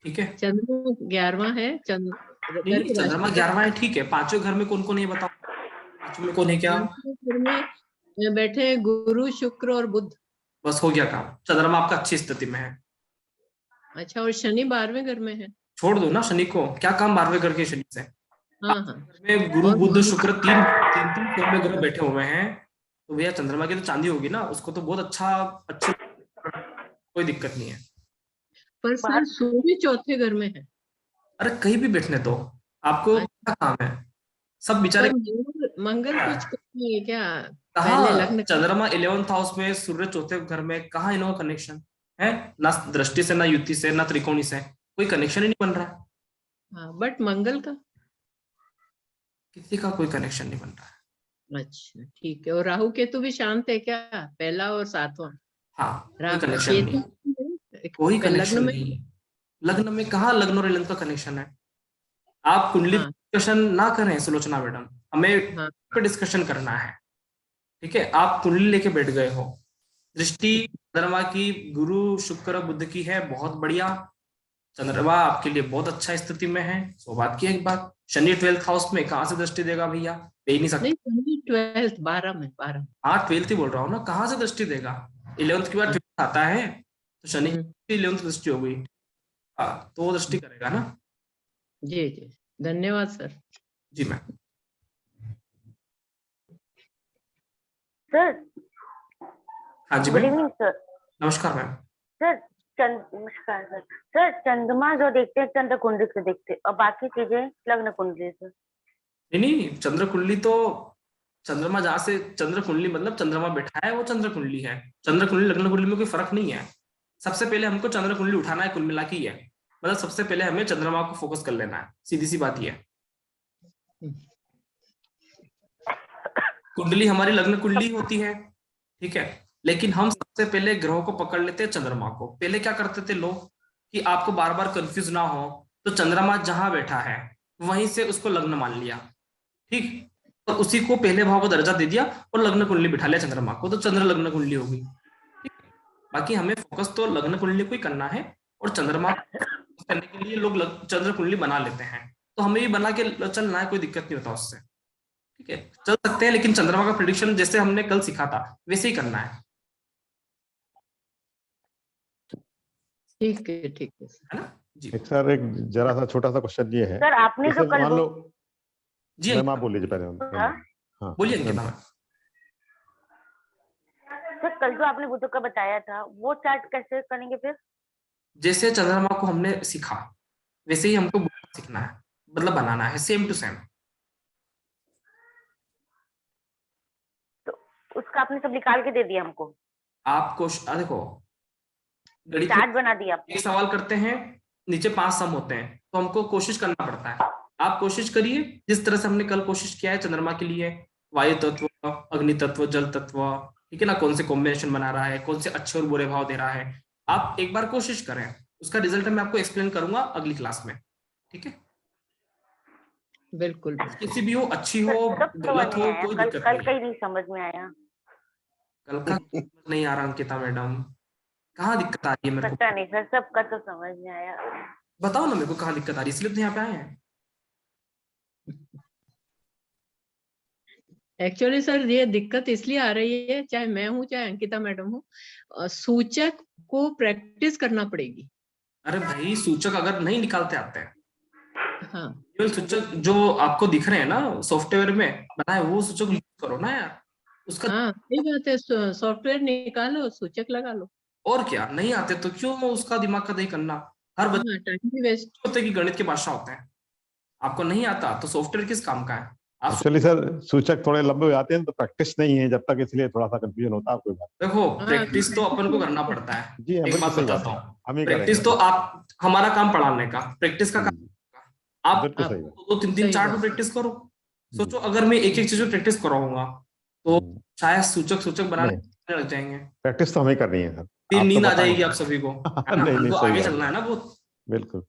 ठीक है। चंद्रमा 11वां है, नहीं कर्क नहीं, चंद्रमा राशि का 11वां है, ठीक है। पांचवें घर में कौन कौन है ये बताओ, पांचवें में कौन है क्या? 5वें घर में बैठे हैं गुरु, शुक्र और बुध। बस हो गया काम, चंद्रमा आपका अच्छी स्थिति में है। अच्छा, और शनि 12वें घर में है। छोड़ दो ना शनि को, क्या काम 12वें घर के शनि से। हाँ हाँ। घर में गुरु और बुध शुक्र तीन तीन तीन फॉर्म में ग्रह बैठे हुए हैं, तो भैया चंद्रमा की तो चांदी होगी ना, उसको तो बहुत अच्छी कोई दिक्कत नहीं है। पर सर सूर्य 4थे घर में है। अरे कहीं भी बैठने दो, आपको क्या काम है, सब बेचारे। पर मंगल कुछ नहीं है क्या? कहा पहले लग्न चंद्रमा 11th हाउस में, सूर्य 4थे घर में, कहा इनका कनेक्शन है? ना दृष्टि से, ना युति से, ना त्रिकोणी से, कोई कनेक्शन ही नहीं बन रहा है। हाँ, बट मंगल का किसी का कोई कनेक्शन नहीं बन रहा है। अच्छा ठीक है। और राहु केतु भी शांत है क्या, पहला और 7वां? हाँ, कोई राहु कनेक्शन नहीं, कोई केतु कनेक्शन लग्न में। नहीं है। लग्न में कहा लग्न और लग्न का कनेक्शन है? आप कुंडली हाँ डिस्कशन ना करें सुलोचना मैडम, हमें हाँ पे डिस्कशन करना है, ठीक है। आप कुंडली लेके बैठ गए हो, दृष्टि चंद्रमा की गुरु शुक्र बुध की है, बहुत बढ़िया। चंद्रमा आपके लिए बहुत अच्छा स्थिति में है, सो बात की एक बात। शनि 12th हाउस में कहाँ से दृष्टि देगा भैया, दे ही नहीं सकता। नहीं, शनि 12th 12 में 12। हाँ 12th ही बोल रहा हूँ ना, कहाँ से दृष्टि देगा? 11th के बाद 12th आता है, तो शनि की 11th दृष्टि हो गई, हाँ तो वो दृष्टि करेगा ना। जी जी, धन्यवाद सर। जी मैम। सर हाँ जी गुड मैम, इवनिंग सर। नमस्कार मैम। सर नमस्कार सर। सर चंद्रमा जो देखते हैं चंद्र कुंडली से देखते हैं, और बाकी चीजें लग्न कुंडली से। नहीं, चंद्र कुंडली तो चंद्रमा जहां से चंद्र कुंडली मतलब चंद्रमा बैठा है वो चंद्र कुंडली है। चंद्र कुंडली लग्न कुंडली में कोई फर्क नहीं है। सबसे पहले हमको चंद्र कुंडली उठाना है, कुल मिला के ही है, मतलब सबसे पहले हमें चंद्रमा को फोकस कर लेना है, सीधी सी बात ये है। कुंडली हमारी लग्न कुंडली होती है, ठीक है, लेकिन हम सबसे पहले ग्रहों को पकड़ लेते हैं, चंद्रमा को। पहले क्या करते थे लोग कि आपको बार बार कंफ्यूज ना हो, तो चंद्रमा जहां बैठा है वहीं से उसको लग्न मान लिया, ठीक, तो उसी को पहले भाव को दर्जा दे दिया और लग्न कुंडली बिठा लिया चंद्रमा को, तो चंद्र लग्न कुंडली होगी। बाकी हमें फोकस तो लग्न कुंडली को ही करना है, और चंद्रमा करने के लिए लोग चंद्र कुंडली बना लेते हैं, तो हमें भी बना के चलना है, कोई दिक्कत नहीं होता उससे, ठीक है, चल सकते हैं। लेकिन चंद्रमा का प्रेडिक्शन जैसे हमने कल सीखा था वैसे ही करना है, ठीक है ना जी। एक सर, एक जरा सा छोटा सा क्वेश्चन ये है, सर आपने जो जैसे कल मान लो, जी मैम आप बोल लीजिए पहले। हाँ? हाँ बोलिए मैम। अंकिता। सर कल जो आपने बुध का बताया था वो चार्ट कैसे करेंगे फिर? जैसे चंद्रमा को हमने सीखा वैसे ही हमको सीखना है, मतलब बनाना है सेम टू सेम। तो उसका आपने सब निकाल के दे दिया हमको, आपको देखो, गणित चार्ट में बना दिया आपने। एक सवाल करते हैं, नीचे 5 सम होते हैं, तो हमको कोशिश करना पड़ता है। आप कोशिश करिए जिस तरह से हमने कल कोशिश किया है चंद्रमा के लिए, वायु तत्व, अग्नि तत्व, जल तत्व, ठीक है ना, कौन से कॉम्बिनेशन बना रहा है, कौन से अच्छे और बुरे भाव दे रहा है, आप एक बार कोशिश करें। उसका रिजल्ट मैं आपको एक्सप्लेन करूंगा अगली क्लास में, ठीक है। बिल्कुल। किसी भी हो, अच्छी हो गलत हो, कोई दिक्कत कल नहीं। का ही नहीं समझ में आया। कल का नहीं आ रहा अंकिता मैडम, कहाँ दिक्कत आ रही है मेरे को? पता नहीं सर, सबका तो समझ में आया। बताओ ना मेरे को कहाँ दिक्कत आ रही है, इसलिए तो यहाँ पे आए हैं। एक्चुअली सर ये दिक्कत इसलिए आ रही है, चाहे मैं हूँ चाहे अंकिता मैडम हो, सूचक को प्रैक्टिस करना पड़ेगी। अरे भाई, सूचक अगर नहीं निकालते आते हैं, हाँ केवल सूचक जो आपको दिख रहे हैं ना सॉफ्टवेयर में बनाए, वो सूचक यूज करो ना यार, उसका। हाँ सही बात है, सॉफ्टवेयर निकालो, सूचक लगा लो। और क्या, नहीं आते तो क्यों उसका दिमाग का दही करना? हर बच्चे हाँ, टाइम भी वेस्ट। होते कि गणित के बादशाह होते हैं, आपको नहीं आता तो सॉफ्टवेयर किस काम का है? आप एक्चुअली सर सूचक थोड़े लंबे हो जाते हैं तो प्रैक्टिस नहीं है जब तक, इसलिए थोड़ा सा कंफ्यूजन होता है। कोई बात देखो, हाँ, प्रैक्टिस तो अपन को करना पड़ता है। जी हाँ, एक बात बिल्कुल सही बताता बात हूँ, हम ही प्रैक्टिस करेंगे। तो आप, हमारा काम पढ़ाने का, प्रैक्टिस का काम आप बिल्कुल सही बात। 2-3 दिन सही चार्ट बात। में प्रैक्टिस करो, सोचो अगर मैं एक एक चीज प्रैक्टिस कराऊंगा तो शायद सूचक सूचक बनाने लग जाएंगे। प्रैक्टिस तो हमें करनी है सर। फिर आप तो नींद आ बताएं। जाएगी आप सभी को, है ना? नहीं नहीं, तो सही आगे बात चलना है ना वो, बिल्कुल।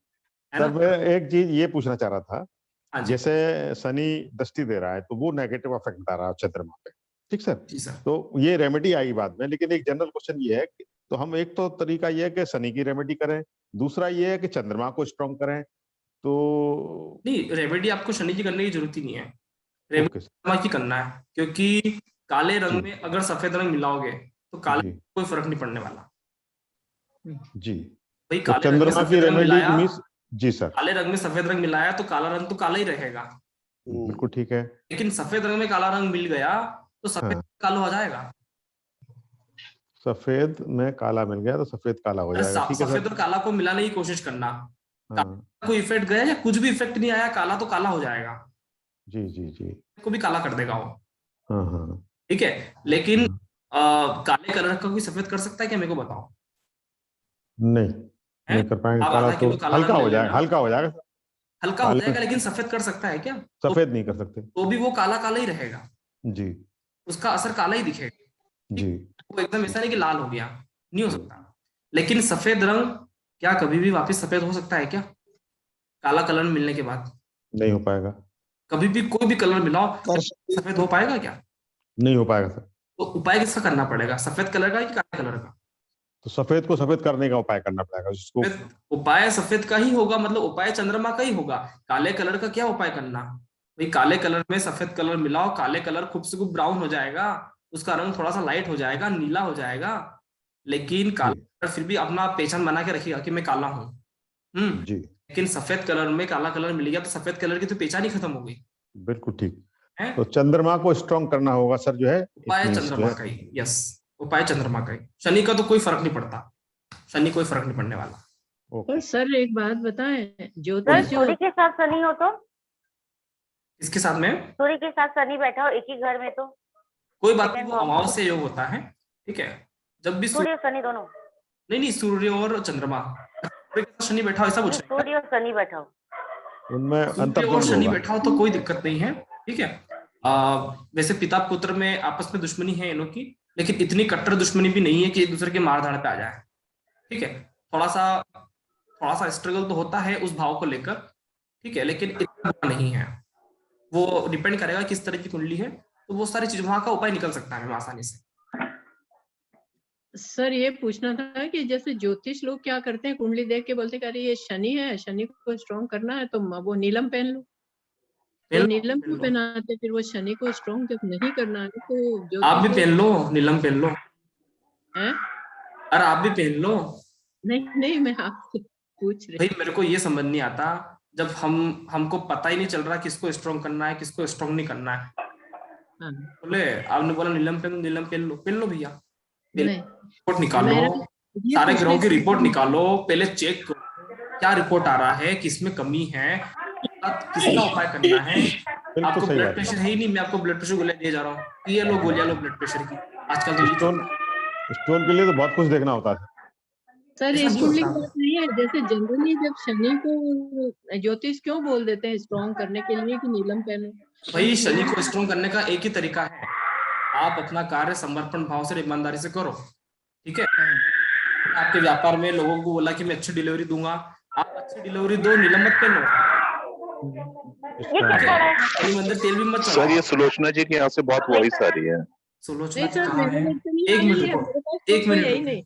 है सर ना? मैं एक चीज ये पूछना चाह रहा था, हाँ जी जैसे शनि दृष्टि दे रहा है तो वो नेगेटिव इफेक्ट बता रहा है चंद्रमा पे, ठीक सर? जी सर। तो ये रेमेडी आई बाद में, लेकिन एक जनरल क्वेश्चन ये है कि तो हम एक तो तरीका ये है कि शनि की रेमेडी करें, दूसरा ये है कि चंद्रमा को स्ट्रॉन्ग करें, तो नहीं, रेमेडी आपको शनि की करने की जरूरत ही नहीं है, ओके रेमेडी चंद्रमा की करना है, क्योंकि काले रंग जी में अगर सफेद रंग मिलाओगे तो काले जी में कोई फर्क नहीं पड़ने वाला। जी। भाई तो काले रंग में चंद्रमा की सफेद रंग रेमेडी मिलाया, मीन्स, जी सर काले रंग में सफेद रंग मिलाया तो काला रंग तो काला ही रहेगा, बिल्कुल ठीक है। लेकिन सफेद रंग में काला रंग मिल गया तो सफेद हाँ, काला हो जाएगा। सफेद में काला मिल गया तो सफेद काला हो अरे जाएगा, ठीक है सफेद सर। और काला को मिलाने की कोशिश करना, हाँ कोई इफेक्ट गया या कुछ भी इफेक्ट नहीं आया, काला तो काला हो जाएगा, जी जी जी। को भी काला कर देगा वो, हाँ हाँ ठीक है। लेकिन हाँ। काले कलर का कोई सफेद कर सकता है क्या, मेरे को बताओ? नहीं है? नहीं कर पाएंगे, आप काला आधा तो किलो काला हल्का रंग हो ले जाएगा, लेना, हल्का हो जाएगा सर। हल्का हो काले जाएगा, लेकिन सफेद कर सकता है क्या? सफेद नहीं कर सकते। तो भी वो काला काला ही रहेगा, जी उसका असर काला ही दिखेगा, जी वो एकदम ऐसा नहीं कि लाल हो गया, नहीं हो सकता। लेकिन सफेद रंग क्या कभी भी वापस सफेद हो सकता है क्या, काला कलर मिलने के बाद? नहीं हो पाएगा, कभी भी कोई भी कलर मिलाओ कर सफेद हो पाएगा क्या? नहीं हो पाएगा सर। तो उपाय किसका करना पड़ेगा, सफेद कलर का कि काले कलर का? तो सफेद को सफेद करने का उपाय करना पड़ेगा जिसको। उपाय सफेद का ही होगा, मतलब उपाय चंद्रमा का ही होगा, काले कलर का क्या उपाय करना? भाई काले कलर में सफेद कलर मिलाओ, काले कलर खूब से खूब ब्राउन हो जाएगा, उसका रंग थोड़ा सा लाइट हो जाएगा, नीला हो जाएगा, लेकिन काला कलर फिर भी अपना पहचान बना के रखेगा कि मैं काला हूँ। जी लेकिन सफेद कलर में काला कलर मिल गया तो सफेद कलर की तो पहचान ही खत्म हो गई बिल्कुल ठीक। है। तो चंद्रमा को स्ट्रॉन्ग करना होगा सर, जो है उपाय चंद्रमा का ही, यस, उपाय चंद्रमा का ही, शनि का तो कोई फर्क नहीं पड़ता, शनि कोई फर्क नहीं पड़ने वाला। पर सर एक बात बताएं, ज्योतिष सर सूर्य के साथ शनि हो तो? इसके साथ में सूर्य के साथ शनि बैठा हो एक ही घर में तो कोई बात नहीं, वो अमावस्या योग होता है, ठीक है। जब भी सूर्य और शनि दोनों? नहीं, सूर्य और चंद्रमा, शनि बैठा हो ऐसा कुछ नहीं, सूर्य और शनि बैठा हो, उनमें अंतर सूर्य और शनि बैठा हो तो कोई दिक्कत नहीं है, ठीक है। वैसे पिता पुत्र में आपस में दुश्मनी है इन लोग की, लेकिन इतनी कट्टर दुश्मनी भी नहीं है कि एक दूसरे के मार धाड़ पे आ जाए, ठीक है। थोड़ा सा स्ट्रगल तो होता है उस भाव को लेकर, ठीक है, लेकिन इतना नहीं है। वो डिपेंड करेगा किस तरह की कुंडली है, तो वो सारी चीज वहां का उपाय निकल सकता है आसानी से। सर ये पूछना था कि जैसे ज्योतिष लोग क्या करते हैं, कुंडली देख के बोलते हैं अरे ये शनि है, शनि को स्ट्रॉन्ग करना है तो वो नीलम पहन लो, तो नीलम क्यों पहनाते? फिर वो शनि को स्ट्रॉन्ग जब नहीं करना है तो आप भी पहन लो, नीलम पहन लो, हैं? अरे आप भी पहन लो। नहीं मैं आपसे पूछ रही। भाई मेरे को ये समझ नहीं आता, जब हमको पता ही नहीं चल रहा किसको स्ट्रॉन्ग करना है किसको स्ट्रॉन्ग नहीं करना है, बोले आपने बोला नीलम पहन लो भैया, रिपोर्ट निकालो, सारे ग्रहों की रिपोर्ट निकालो, पहले चेक करो क्या रिपोर्ट आ रहा है, किसमें कमी है, किसका उपाय करना है। आपको ब्लड प्रेशर है ही नहीं, मैं आपको ब्लड प्रेशर गोलियां दिए जा रहा हूँ, ये लो गोलियां लो ब्लड प्रेशर की, आजकल तो स्टोन के लिए तो बहुत कुछ देखना होता है सर। इस कुंडली की बात नहीं है, जैसे जनरली जब शनि को ज्योतिष क्यों बोल देते हैं स्ट्रॉन्ग करने के लिए कि नीलम पहनो? भाई शनि को स्ट्रॉन्ग करने का एक ही तरीका है, आप अपना कार्य समर्पण भाव से ईमानदारी से करो, ठीक है। आपके व्यापार में लोगों को बोला कि मैं अच्छी डिलीवरी दूंगा, आप अच्छी डिलीवरी दो, नीलम मत पहनो, मंदिर तेल भी मत चलाओ। सर ये सुलोचना जी के यहाँ से बहुत वॉइस आ रही है। सुलोचना जी कहाँ है? एक मिनट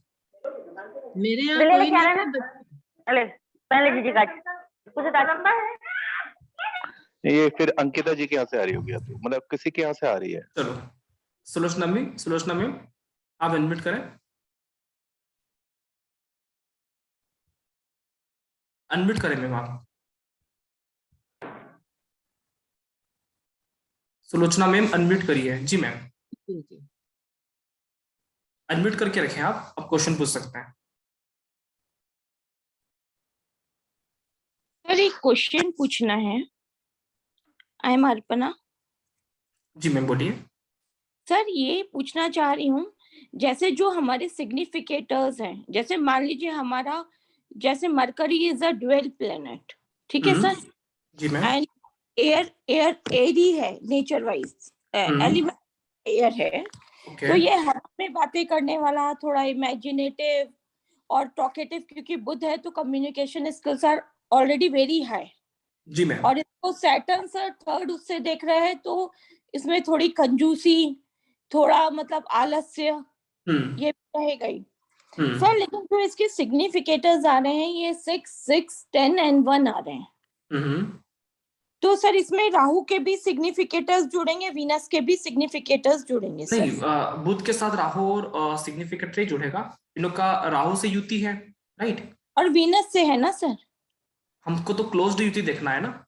मेरे यहाँ कोई नहीं। पहले जी का कुछ डालता है, ये फिर अंकिता जी के यहाँ से आ रही होगी, तो मतलब किसी के यहाँ से आ रही है। चलो सुलोचना मैम आप अनम्यूट करें, अनम्यूट करें मैम आप, सुलोचना मैम अनम्यूट करिए। जी मैम अनम्यूट करके रखें, आप क्वेश्चन पूछ सकते हैं। सर एक क्वेश्चन पूछना है। I am Arpana. जी मैम बोलिए। सर ये पूछना चाह रही हूँ, जैसे जो हमारे सिग्निफिकेटर्स हैं, जैसे मान लीजिए हमारा जैसे Mercury is a dual planet, ठीक है सर, जी मैम, एंड एरी है नेचर वाइज, एलिमेंट एयर है। तो ये हवा में बातें करने वाला, थोड़ा इमेजिनेटिव और टॉकेटिव, क्योंकि बुध है तो communication skills are already very high. जी मैम। और इसको सैटर्न सर थर्ड उससे देख रहे हैं, तो इसमें थोड़ी कंजूसी, थोड़ा मतलब आलस्य ये रहेगा ही सर। लेकिन जो इसके सिग्निफिकेटर्स आ रहे हैं ये 6, 6, 10 and 1 आ रहे हैं। तो सर इसमें राहु के भी सिग्निफिकेटर्स जुड़ेंगे, वीनस के भी सिग्निफिकेटर्स जुड़ेंगे सर? नहीं, बुध के साथ राहु और सिग्निफिकेटर जुड़ेगा। इन लोग का राहु से युति है, राइट, और वीनस से है ना सर? हमको तो क्लोज्ड युति देखना है ना।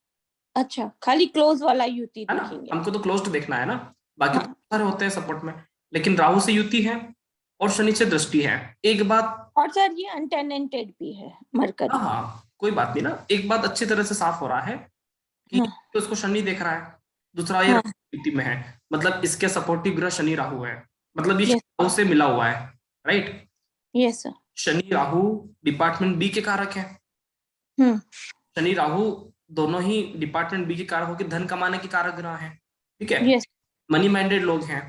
अच्छा, खाली क्लोज वाला युति देखेंगे? हमको तो क्लोज्ड देखना है ना, बाकी तो सारे होते हैं सपोर्ट में, लेकिन राहु से युति है और शनि से दृष्टि है। एक बात, और सर ये अनटेनेंटेड भी है मरकरी। हाँ कोई बात नहीं ना। एक बात अच्छी तरह से साफ हो रहा है कि तो उसको शनि देख रहा है, दूसरा ये युति में है, मतलब इसके सपोर्टिव ग्रह शनि राहु है, मतलब ये राहु से मिला हुआ है, right? Yes sir. Shani Rahu department B के कारक है। शनि राहु दोनों ही डिपार्टमेंट बी के कारक होकर धन कमाने के कारक ग्रह हैं, ठीक है? मनी माइंडेड लोग हैं,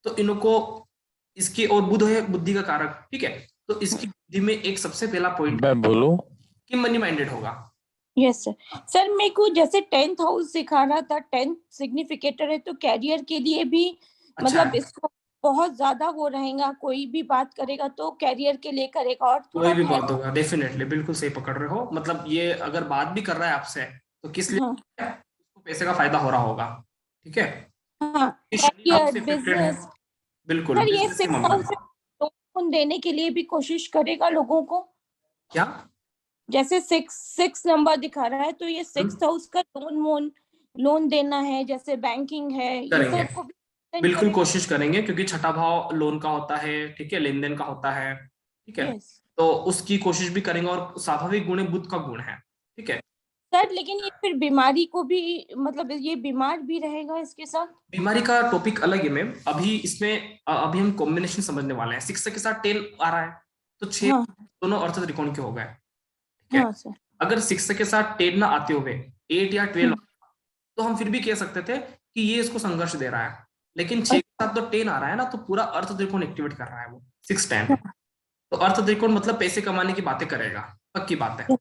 तो इनको इसकी, और बुध है बुद्धि का कारक, ठीक है? तो इसकी बुद्धि में एक सबसे पहला पॉइंट मैं बोलूं कि मनी माइंडेड होगा। Yes sir. सर मेरे को जैसे 10th हाउस दिखा रहा था, 10th सिग्निफिकेटर है, तो कैरियर के लिए भी मतलब इसको बहुत ज्यादा वो रहेगा, कोई भी बात करेगा तो कैरियर के लिए करेगा। और कोई भी बात होगा, डेफिनेटली, बिल्कुल सही पकड़ रहे हो। मतलब ये अगर बात भी कर रहा है आपसे तो किस लिए? उसको पैसे का फायदा हो रहा होगा, ठीक है? कैरियर, बिजनेस, बिल्कुल। सर ये 6 हाउस लोन देने के लिए भी कोशिश करेगा लोगों को। क्या? जैसे 6 नंबर दिखा रहा है, तो ये 6th हाउस का लोन देना है, जैसे बैंकिंग है, ये सब को बिल्कुल कोशिश करेंगे, क्योंकि छठा भाव लोन का होता है, ठीक है, लेन देन का होता है, ठीक है? तो उसकी कोशिश भी करेंगे, और स्वाभाविक गुण बुध का गुण है, ठीक है सर? लेकिन ये फिर बीमारी को भी, मतलब ये बीमार भी रहेगा इसके साथ? बीमारी का टॉपिक अलग है मैम। अभी इसमें अभी हम कॉम्बिनेशन समझने वाले हैं। 6 के साथ 10 आ रहा है, तो 6 दोनों अर्थ त्रिकोण के हो गए, ठीक है? अगर 6 के साथ 10 ना आते हुए 8 या 12, तो हम फिर भी कह सकते थे कि ये इसको संघर्ष दे रहा है। लेकिन 6 के साथ तो 10 आ रहा है ना, तो पूरा अर्थ त्रिकोण एक्टिवेट कर रहा है वो 6, 10। तो अर्थ त्रिकोण मतलब पैसे कमाने की बातें करेगा, पक्की बात है,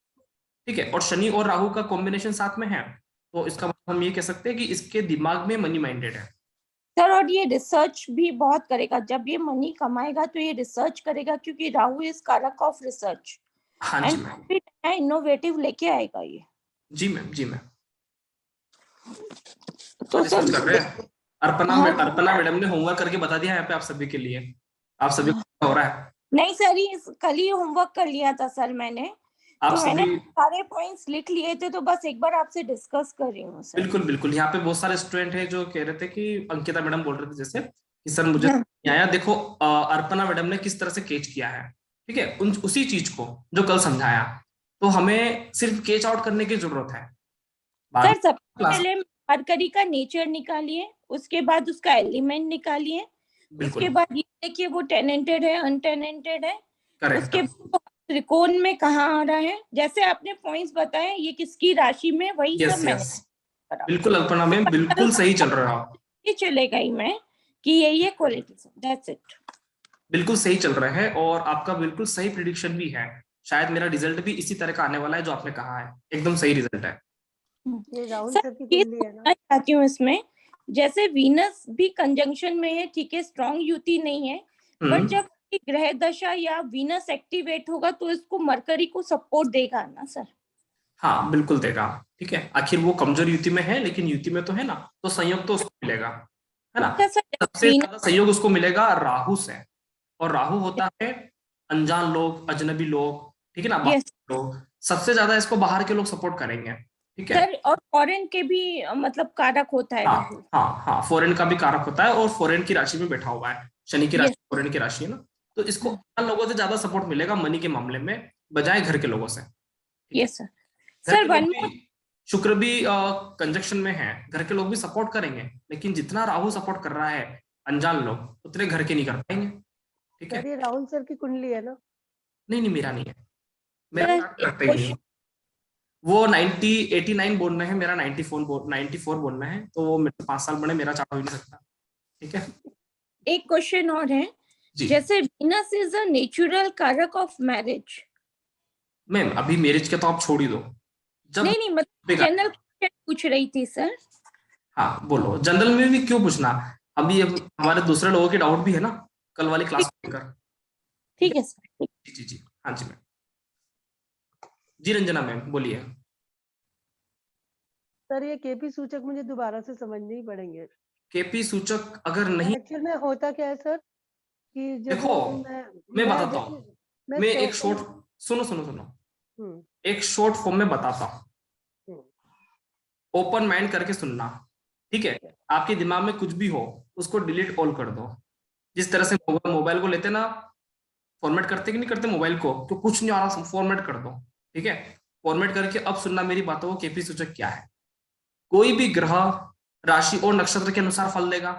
ठीक है? और शनि और राहु का कॉम्बिनेशन साथ में है, तो इसका मतलब हम ये कह सकते हैं कि इसके दिमाग में मनी माइंडेड है सर। और ये रिसर्च भी बहुत करेगा, जब ये मनी कमाएगा तो ये रिसर्च करेगा, क्योंकि राहु इज कारक ऑफ रिसर्च। हाँ जी मैम। इनोवेटिव लेके आएगा ये। जी मैम, जी मैम। तो सर कर रहे हैं अर्पणा मैडम ने होमवर्क करके बता दिया यहाँ पे आप सभी के लिए, आप सभी को हो रहा है? नहीं सर, ये कल ही होमवर्क कर लिया था सर मैंने, आप तो मैंने सारे पॉइंट्स लिख लिए थे, तो बस एक बार आपसे डिस्कस कर रही हूँ सर। बिल्कुल बिल्कुल। यहाँ पे बहुत सारे स्टूडेंट हैं जो कह रहे थे कि अंकिता मैडम बोल रहे थे जैसे कि सर मुझे नहीं आया। देखो अर्पणा मैडम ने किस तरह से कैच किया है, ठीक है, उसी चीज को जो कल समझाया, तो हमें सिर्फ कैच आउट करने की जरूरत है। सर सबसे पहले मरकरी का नेचर निकालिए, उसके बाद उसका एलिमेंट निकालिए, उसके बाद ये देखिए वो टेनेंटेड है, अनटेनेंटेड है, उसके बाद त्रिकोण में कहाँ आ रहा है, जैसे आपने पॉइंट्स बताए ये किसकी राशि में, वही सब मैंने बिल्कुल अल्पना मैम, बिल्कुल सही चल रहा है। ये चलेगा ही मैं कि ये क्वालिटीज, दैट्स इट। बिल्कुल सही चल रहा है, और आपका बिल्कुल सही प्रेडिक्शन भी है। शायद मेरा रिजल्ट भी इसी तरह का आने वाला है जो आपने कहा है, एकदम सही रिजल्ट है। ये राहुल सर की कुंडली है ना? चाहती हूँ इसमें, जैसे वीनस भी कंजंक्शन में है, ठीक है, स्ट्रॉन्ग युति नहीं है, बट जब ग्रह दशा या वीनस एक्टिवेट होगा तो इसको मरकरी को सपोर्ट देगा ना सर? हाँ बिल्कुल देगा, ठीक है। आखिर वो कमजोर युति में है, लेकिन युति में तो है ना, तो संयोग तो उसको मिलेगा, है ना? सबसे ज्यादा संयोग उसको मिलेगा राहु से, और राहु होता है अनजान लोग, अजनबी लोग, ठीक है ना, लोग। सबसे ज्यादा इसको बाहर के लोग सपोर्ट करेंगे, ठीक है सर? और फॉरेन के भी मतलब कारक होता है राहु? हाँ, फॉरेन का भी कारक होता है, और फॉरेन की राशि में बैठा हुआ है, शनि की राशि फॉरेन की राशि है ना, तो इसको लोगों से ज्यादा सपोर्ट मिलेगा मनी के मामले में, बजाय घर के लोगों से। Yes sir. सर शुक्र भी कंजक्शन में है, घर के लोग भी सपोर्ट करेंगे, लेकिन जितना राहु सपोर्ट कर रहा है अनजान लोग, उतने घर के नहीं कर पाएंगे, ठीक है? ये राहुल सर की कुंडली है ना? नहीं, मेरा नहीं है, मेरा वो 89 बोलना है, मेरा 94 बोलना है, तो वो मेरे 5 साल बड़े, मेरा चाचा हो ही नहीं सकता। ठीक है, एक क्वेश्चन और है, जैसे वीनस इज अ नेचुरल कारक ऑफ मैरिज। मैम अभी मैरिज के तो आप छोड़ ही दो, जब नहीं मतलब जनरल पूछ रही थी सर। हाँ बोलो, जनरल में भी क्यों पूछना, अभी हमारे दूसरे लोगों के डाउट भी है ना कल वाली क्लास में लेकर। ठीक है सर। जी हाँ जी मैम। जी रंजना मैम बोलिए। सर ये केपी सूचक मुझे दोबारा से समझने ही पड़ेंगे। केपी सूचक अगर नहीं, एक्चुअल में होता क्या है सर कि जब देखो मैं बताता हूँ, मैं एक शॉर्ट सुनो एक शॉर्ट फॉर्म में बताता हूँ, ओपन माइंड करके सुनना, ठीक है। आपके दिमाग में कुछ भी हो उसको डिलीट ऑल कर दो। जिस तरह से मोबाइल को लेते ना, फॉर्मेट करते कि नहीं करते मोबाइल को, तो कुछ नहीं आ रहा फॉर्मेट कर दो, ठीक है। फॉर्मेट करके अब सुनना मेरी बातों को। केपी सूचक क्या है? कोई भी ग्रह राशि और नक्षत्र के अनुसार फल देगा।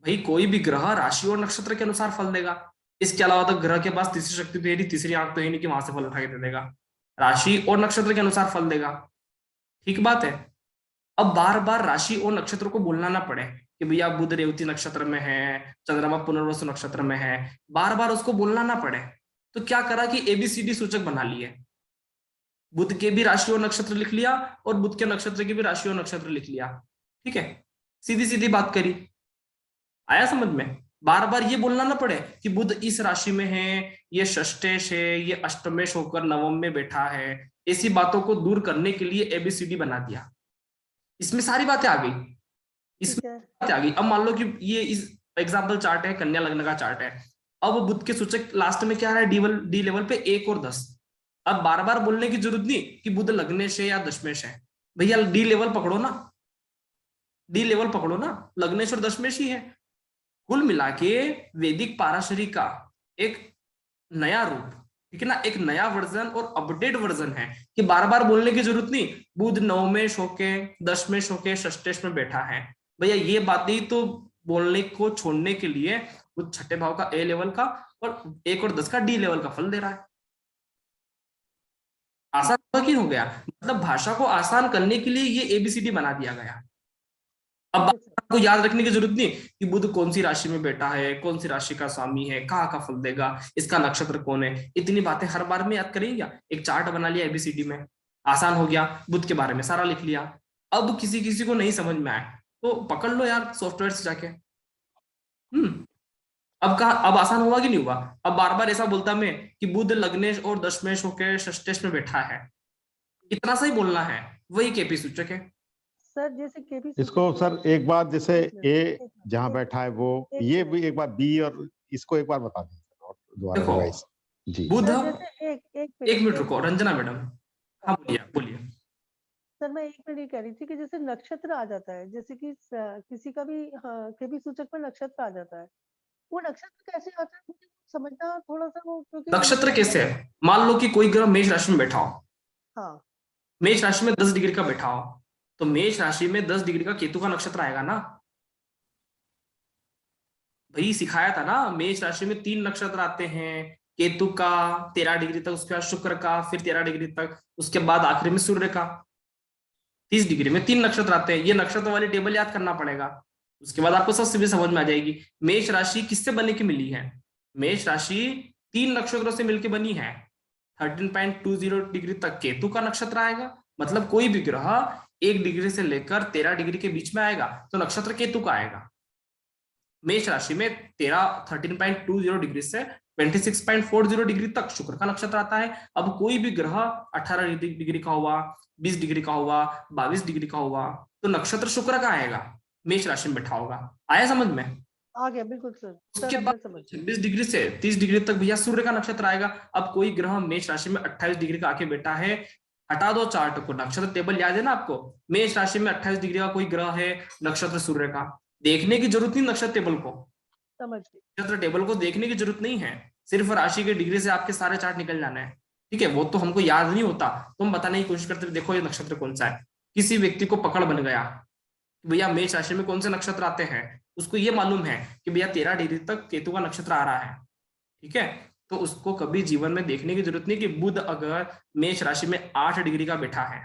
भाई कोई भी ग्रह राशि और नक्षत्र के अनुसार फल देगा। इसके अलावा तो ग्रह के पास तीसरी शक्ति तो है नहीं, तीसरी आंख तो है नहीं कि वहां से फल उठा के दे देगा। राशि और नक्षत्र के अनुसार फल देगा, ठीक बात है। अब बार बार राशि और नक्षत्र को बोलना ना पड़े कि भैया बुध रेवती नक्षत्र में है, चंद्रमा पुनर्वसु नक्षत्र में है, बार बार उसको बोलना ना पड़े। तो क्या करा कि एबीसीडी सूचक बना लिए, बुध के भी राशि और नक्षत्र लिख लिया और बुध के नक्षत्र के भी राशि और नक्षत्र लिख लिया, ठीक है। सीधी सीधी बात करी, आया समझ में? बार बार ये बोलना ना पड़े कि बुध इस राशि में है, ये षष्टेश है, ये अष्टमेश होकर नवम में बैठा है। ऐसी बातों को दूर करने के लिए एबीसीडी बना दिया। इसमें सारी बातें आ गई, इसमें बातें आ गई। अब मान लो कि ये इस एग्जाम्पल चार्ट है, कन्या लग्न का चार्ट है। अब बुध के सूचक लास्ट में क्या है, डी लेवल पे 1 और 10। अब बार बार बोलने की जरूरत नहीं कि बुध लग्नेश है या दशमेश है, भैया डी लेवल पकड़ो ना, डी लेवल पकड़ो ना, लग्नेश और दशमेश ही है। कुल मिला के वैदिक पाराशरी का एक नया रूप, ठीक है ना, एक नया वर्जन और अपडेट वर्जन है कि बार बार बोलने की जरूरत नहीं, बुध नवमेश होके दशमेश होके षष्टेश में बैठा है। भैया ये बातें तो बोलने को छोड़ने के लिए बुध छठे भाव का ए लेवल का और 1 और 10 का डी लेवल का फल दे रहा है। आसान क्यों हो गया? मतलब भाषा को आसान करने के लिए ये एबीसीडी बना दिया गया। अब आपको याद रखने की जरूरत नहीं कि बुध कौन सी राशि में बैठा है, कौन सी राशि का स्वामी है, कहाँ का फल देगा, इसका नक्षत्र कौन है। इतनी बातें हर बार में याद करेंगे क्या? एक चार्ट बना लिया एबीसीडी में, आसान हो गया, बुध के बारे में सारा लिख लिया। अब किसी किसी को नहीं समझ में आए तो पकड़ लो यार सॉफ्टवेयर से जाके। अब कहा, अब आसान हुआ कि नहीं हुआ? अब बार बार ऐसा बोलता मैं कि बुध लग्नेश और दशमेश होकर षष्टेश में बैठा है, इतना सा ही बोलना है, वही केपी सूचक है सर। जैसे केपी इसको सर एक बार, जैसे ए जहां बैठा है वो, ये भी एक बार बी, और इसको एक बार बता दें दोबारा गाइस जी। बुध एक मिनट रुको रंजना मैडम, हाँ बोलिए। सर मैं एक मिनट ये कह रही थी कि जैसे नक्षत्र आ जाता है, जैसे कि किसी का भी केपी सूचक पर नक्षत्र आ जाता है, वो नक्षत्र कैसे आता है मुझे समझना थोड़ा सा वो, क्योंकि नक्षत्र कैसे है? मान लो कि कोई ग्रह मेष राशि में बैठा हो, हाँ मेष राशि में 10 डिग्री का बैठा हो, तो मेष राशि में 10 डिग्री का केतु का नक्षत्र आएगा ना। भाई सिखाया था ना, मेष राशि में 3 नक्षत्र आते हैं, केतु का 13 डिग्री तक, उसके बाद शुक्र का फिर 13 डिग्री तक, उसके बाद आखिरी में सूर्य का 30 डिग्री में 3 नक्षत्र आते हैं। ये नक्षत्र वाली टेबल याद करना पड़ेगा, उसके बाद आपको सब सीधे समझ में आ जाएगी। मेष राशि किससे बने की मिली है? मेष राशि 3 नक्षत्रों से मिलकर बनी है। 13.20 डिग्री तक केतु का नक्षत्र आएगा, मतलब कोई भी ग्रह 1 डिग्री से लेकर 13 डिग्री के बीच में आएगा तो नक्षत्र केतु का आएगा। मेष राशि में 13.20 डिग्री से 26.40 डिग्री तक शुक्र का नक्षत्र आता है। अब कोई भी ग्रह 18 डिग्री का हुआ, 20 डिग्री का हुआ, 22 डिग्री का हुआ, तो नक्षत्र शुक्र का आएगा, मेष राशि में बैठा होगा। आया समझ में? आ गया बिल्कुल सर। उसके बाद 26 डिग्री से 30 डिग्री तक भैया सूर्य का नक्षत्र आएगा। अब कोई ग्रह मेष राशि में 28 डिग्री का आके बैठा है, हटा दो चार्ट को, नक्षत्र टेबल याद है ना आपको, मेष राशि में 28 डिग्री का कोई ग्रह है, नक्षत्र सूर्य का, देखने की जरूरत नहीं नक्षत्र टेबल को, नक्षत्र टेबल को देखने की जरूरत नहीं है, सिर्फ राशि के डिग्री से आपके सारे चार्ट निकल जाना है, ठीक है। वो तो हमको याद नहीं होता, तुम बताने की कोशिश करते देखो ये नक्षत्र कौन सा है। किसी व्यक्ति को पकड़ बन गया भैया मेष राशि में कौन से नक्षत्र आते हैं, उसको ये मालूम है कि भैया 13 डिग्री तक केतु का नक्षत्र आ रहा है, ठीक है। तो उसको कभी जीवन में देखने की जरूरत नहीं कि बुध अगर मेष राशि में 8 डिग्री का बैठा है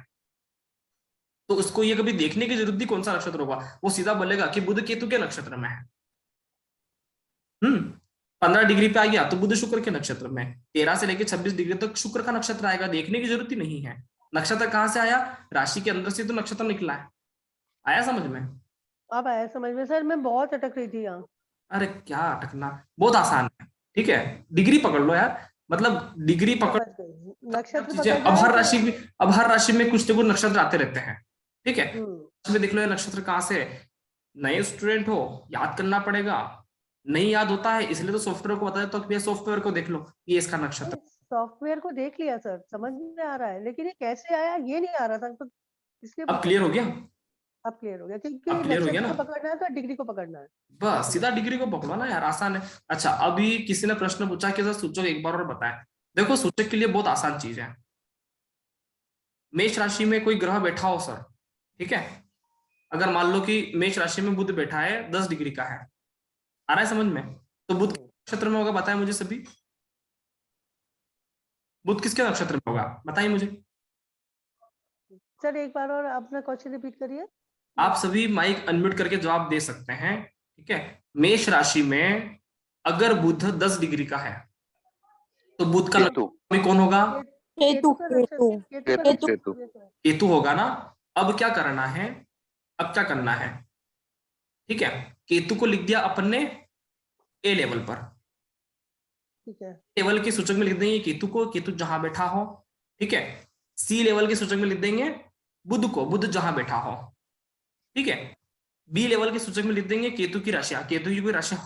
तो उसको ये कभी देखने की जरूरत नहीं कौन सा नक्षत्र होगा, वो सीधा बोलेगा कि बुध केतु के नक्षत्र में है। 15 डिग्री पे आ गया तो बुध शुक्र के नक्षत्र में, 13 से लेकर 26 डिग्री तक शुक्र का नक्षत्र आएगा, देखने की जरूरत ही नहीं है। नक्षत्र कहां से आया, राशि के अंदर से तो नक्षत्र निकला है। आया समझ में? अब आया समझ में सर, मैं बहुत अटक रही थी यहाँ। अरे क्या अटकना, बहुत आसान है। ठीक है, डिग्री पकड़ लो यार, मतलब डिग्री पकड़, नक्षत्र अब हर राशि में कुछ न कुछ नक्षत्र आते रहते हैं। ठीक है, इसमें देख लो ये नक्षत्र कहाँ से, नए स्टूडेंट हो याद करना पड़ेगा, नहीं याद होता है इसलिए तो सॉफ्टवेयर को बता देता हूँ, सॉफ्टवेयर को देख लो ये इसका नक्षत्र। सॉफ्टवेयर को देख लिया सर, समझ में आ रहा है, लेकिन ये कैसे आया ये नहीं आ रहा था, तो इसलिए अब क्लियर हो गया? अब क्लियर हो गया, क्योंकि नक्षत्र को पकड़ना है तो डिग्री को पकड़ना है, बस सीधा डिग्री को पकड़ो ना यार, आसान है। अच्छा, अभी किसी ने प्रश्न पूछा कि सर सूचक एक बार और बताएं। देखो सूचक के लिए बहुत आसान चीज है। मेष राशि में कोई ग्रह बैठा हो सर, ठीक है, अगर मान लो कि मेष राशि में बुध बैठा है 10 डिग्री का है, आ रहा है समझ में, तो बुध नक्षत्र में होगा, बताएं मुझे सभी, बुध किसके नक्षत्र में होगा बताइए मुझे। सर एक बार और अपना क्वेश्चन रिपीट करिए। आप सभी माइक अनम्यूट करके जवाब दे सकते हैं। ठीक है, मेष राशि में अगर बुध 10 डिग्री का है तो बुध का नक्षत्र में कौन होगा? केतु होगा ना। अब क्या करना है, अब क्या करना है, ठीक है, केतु को लिख दिया अपन ने ए लेवल पर, ठीक है, लेवल के सूचक में लिख देंगे केतु को, केतु जहां बैठा हो। ठीक है, सी लेवल के सूचक में लिख देंगे बुध को, बुध जहां बैठा हो। ठीक है, बी लेवल के सूचक में लिख देंगे केतु की राशि, केतु की कोई राशि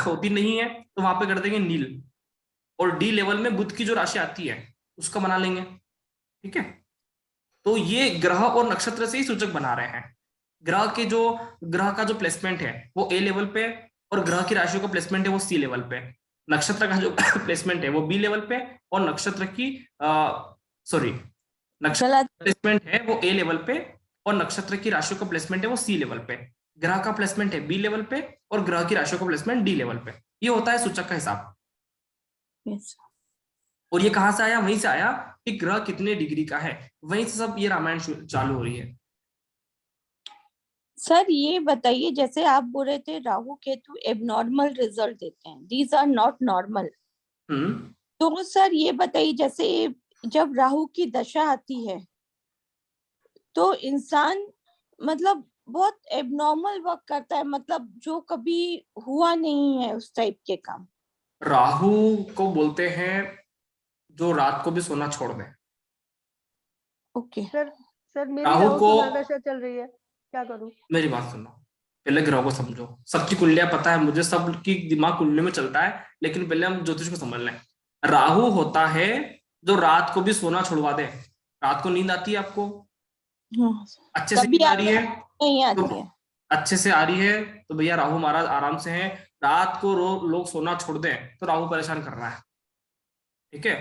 होती नहीं है तो वहां पे कर देंगे नील, और डी लेवल में बुध की जो राशि आती है उसका बना लेंगे। ठीक है, तो ये ग्रह और नक्षत्र से ही सूचक बना रहे हैं। ग्रह का जो प्लेसमेंट है वो ए लेवल पे, और ग्रह की राशियों का प्लेसमेंट है वो सी लेवल पे। नक्षत्र का जो प्लेसमेंट है वो बी लेवल पे, और नक्षत्र की नक्षत्र प्लेसमेंट है वो ए लेवल पे, और नक्षत्र की राशियों का प्लेसमेंट है वो सी लेवल पे। ग्रह का प्लेसमेंट है बी लेवल पे, और ग्रह की राशियों का प्लेसमेंट डी लेवल पे। ये होता है सूचक का हिसाब। और ये कहां से आया, वहीं से आया कि ग्रह कितने डिग्री का है, वहीं से सब ये रामायण चालू हो रही है। सर ये बताइए, जैसे आप बोल रहे थे राहु केतु एबनॉर्मल रिजल्ट देते हैं, दीज आर नॉट नॉर्मल, तो सर ये बताइए जैसे जब राहु की दशा आती है तो इंसान मतलब बहुत एबनॉर्मल वर्क करता है, मतलब जो कभी हुआ नहीं है उस टाइप के काम। राहु को बोलते हैं जो रात को भी सोना छोड़ दे। ओके सर मेरी राहु को दशा चल रही है, क्या करूं? मेरी बात सुनो, पहले ग्रह को समझो। सबकी कुंडलियां पता है मुझे, सबकी दिमाग कुंडली में चलता है, लेकिन पहले हम ज्योतिष को समझ लें। राहु होता है जो रात को भी सोना छुड़वा दे। रात को नींद आती है आपको? अच्छे से नींद आ रही है? नहीं आती है। अच्छे से आ रही है तो भैया राहु महाराज आराम से हैं। रात को लोग सोना छोड़ दें तो राहु परेशान कर रहा है। ठीक है,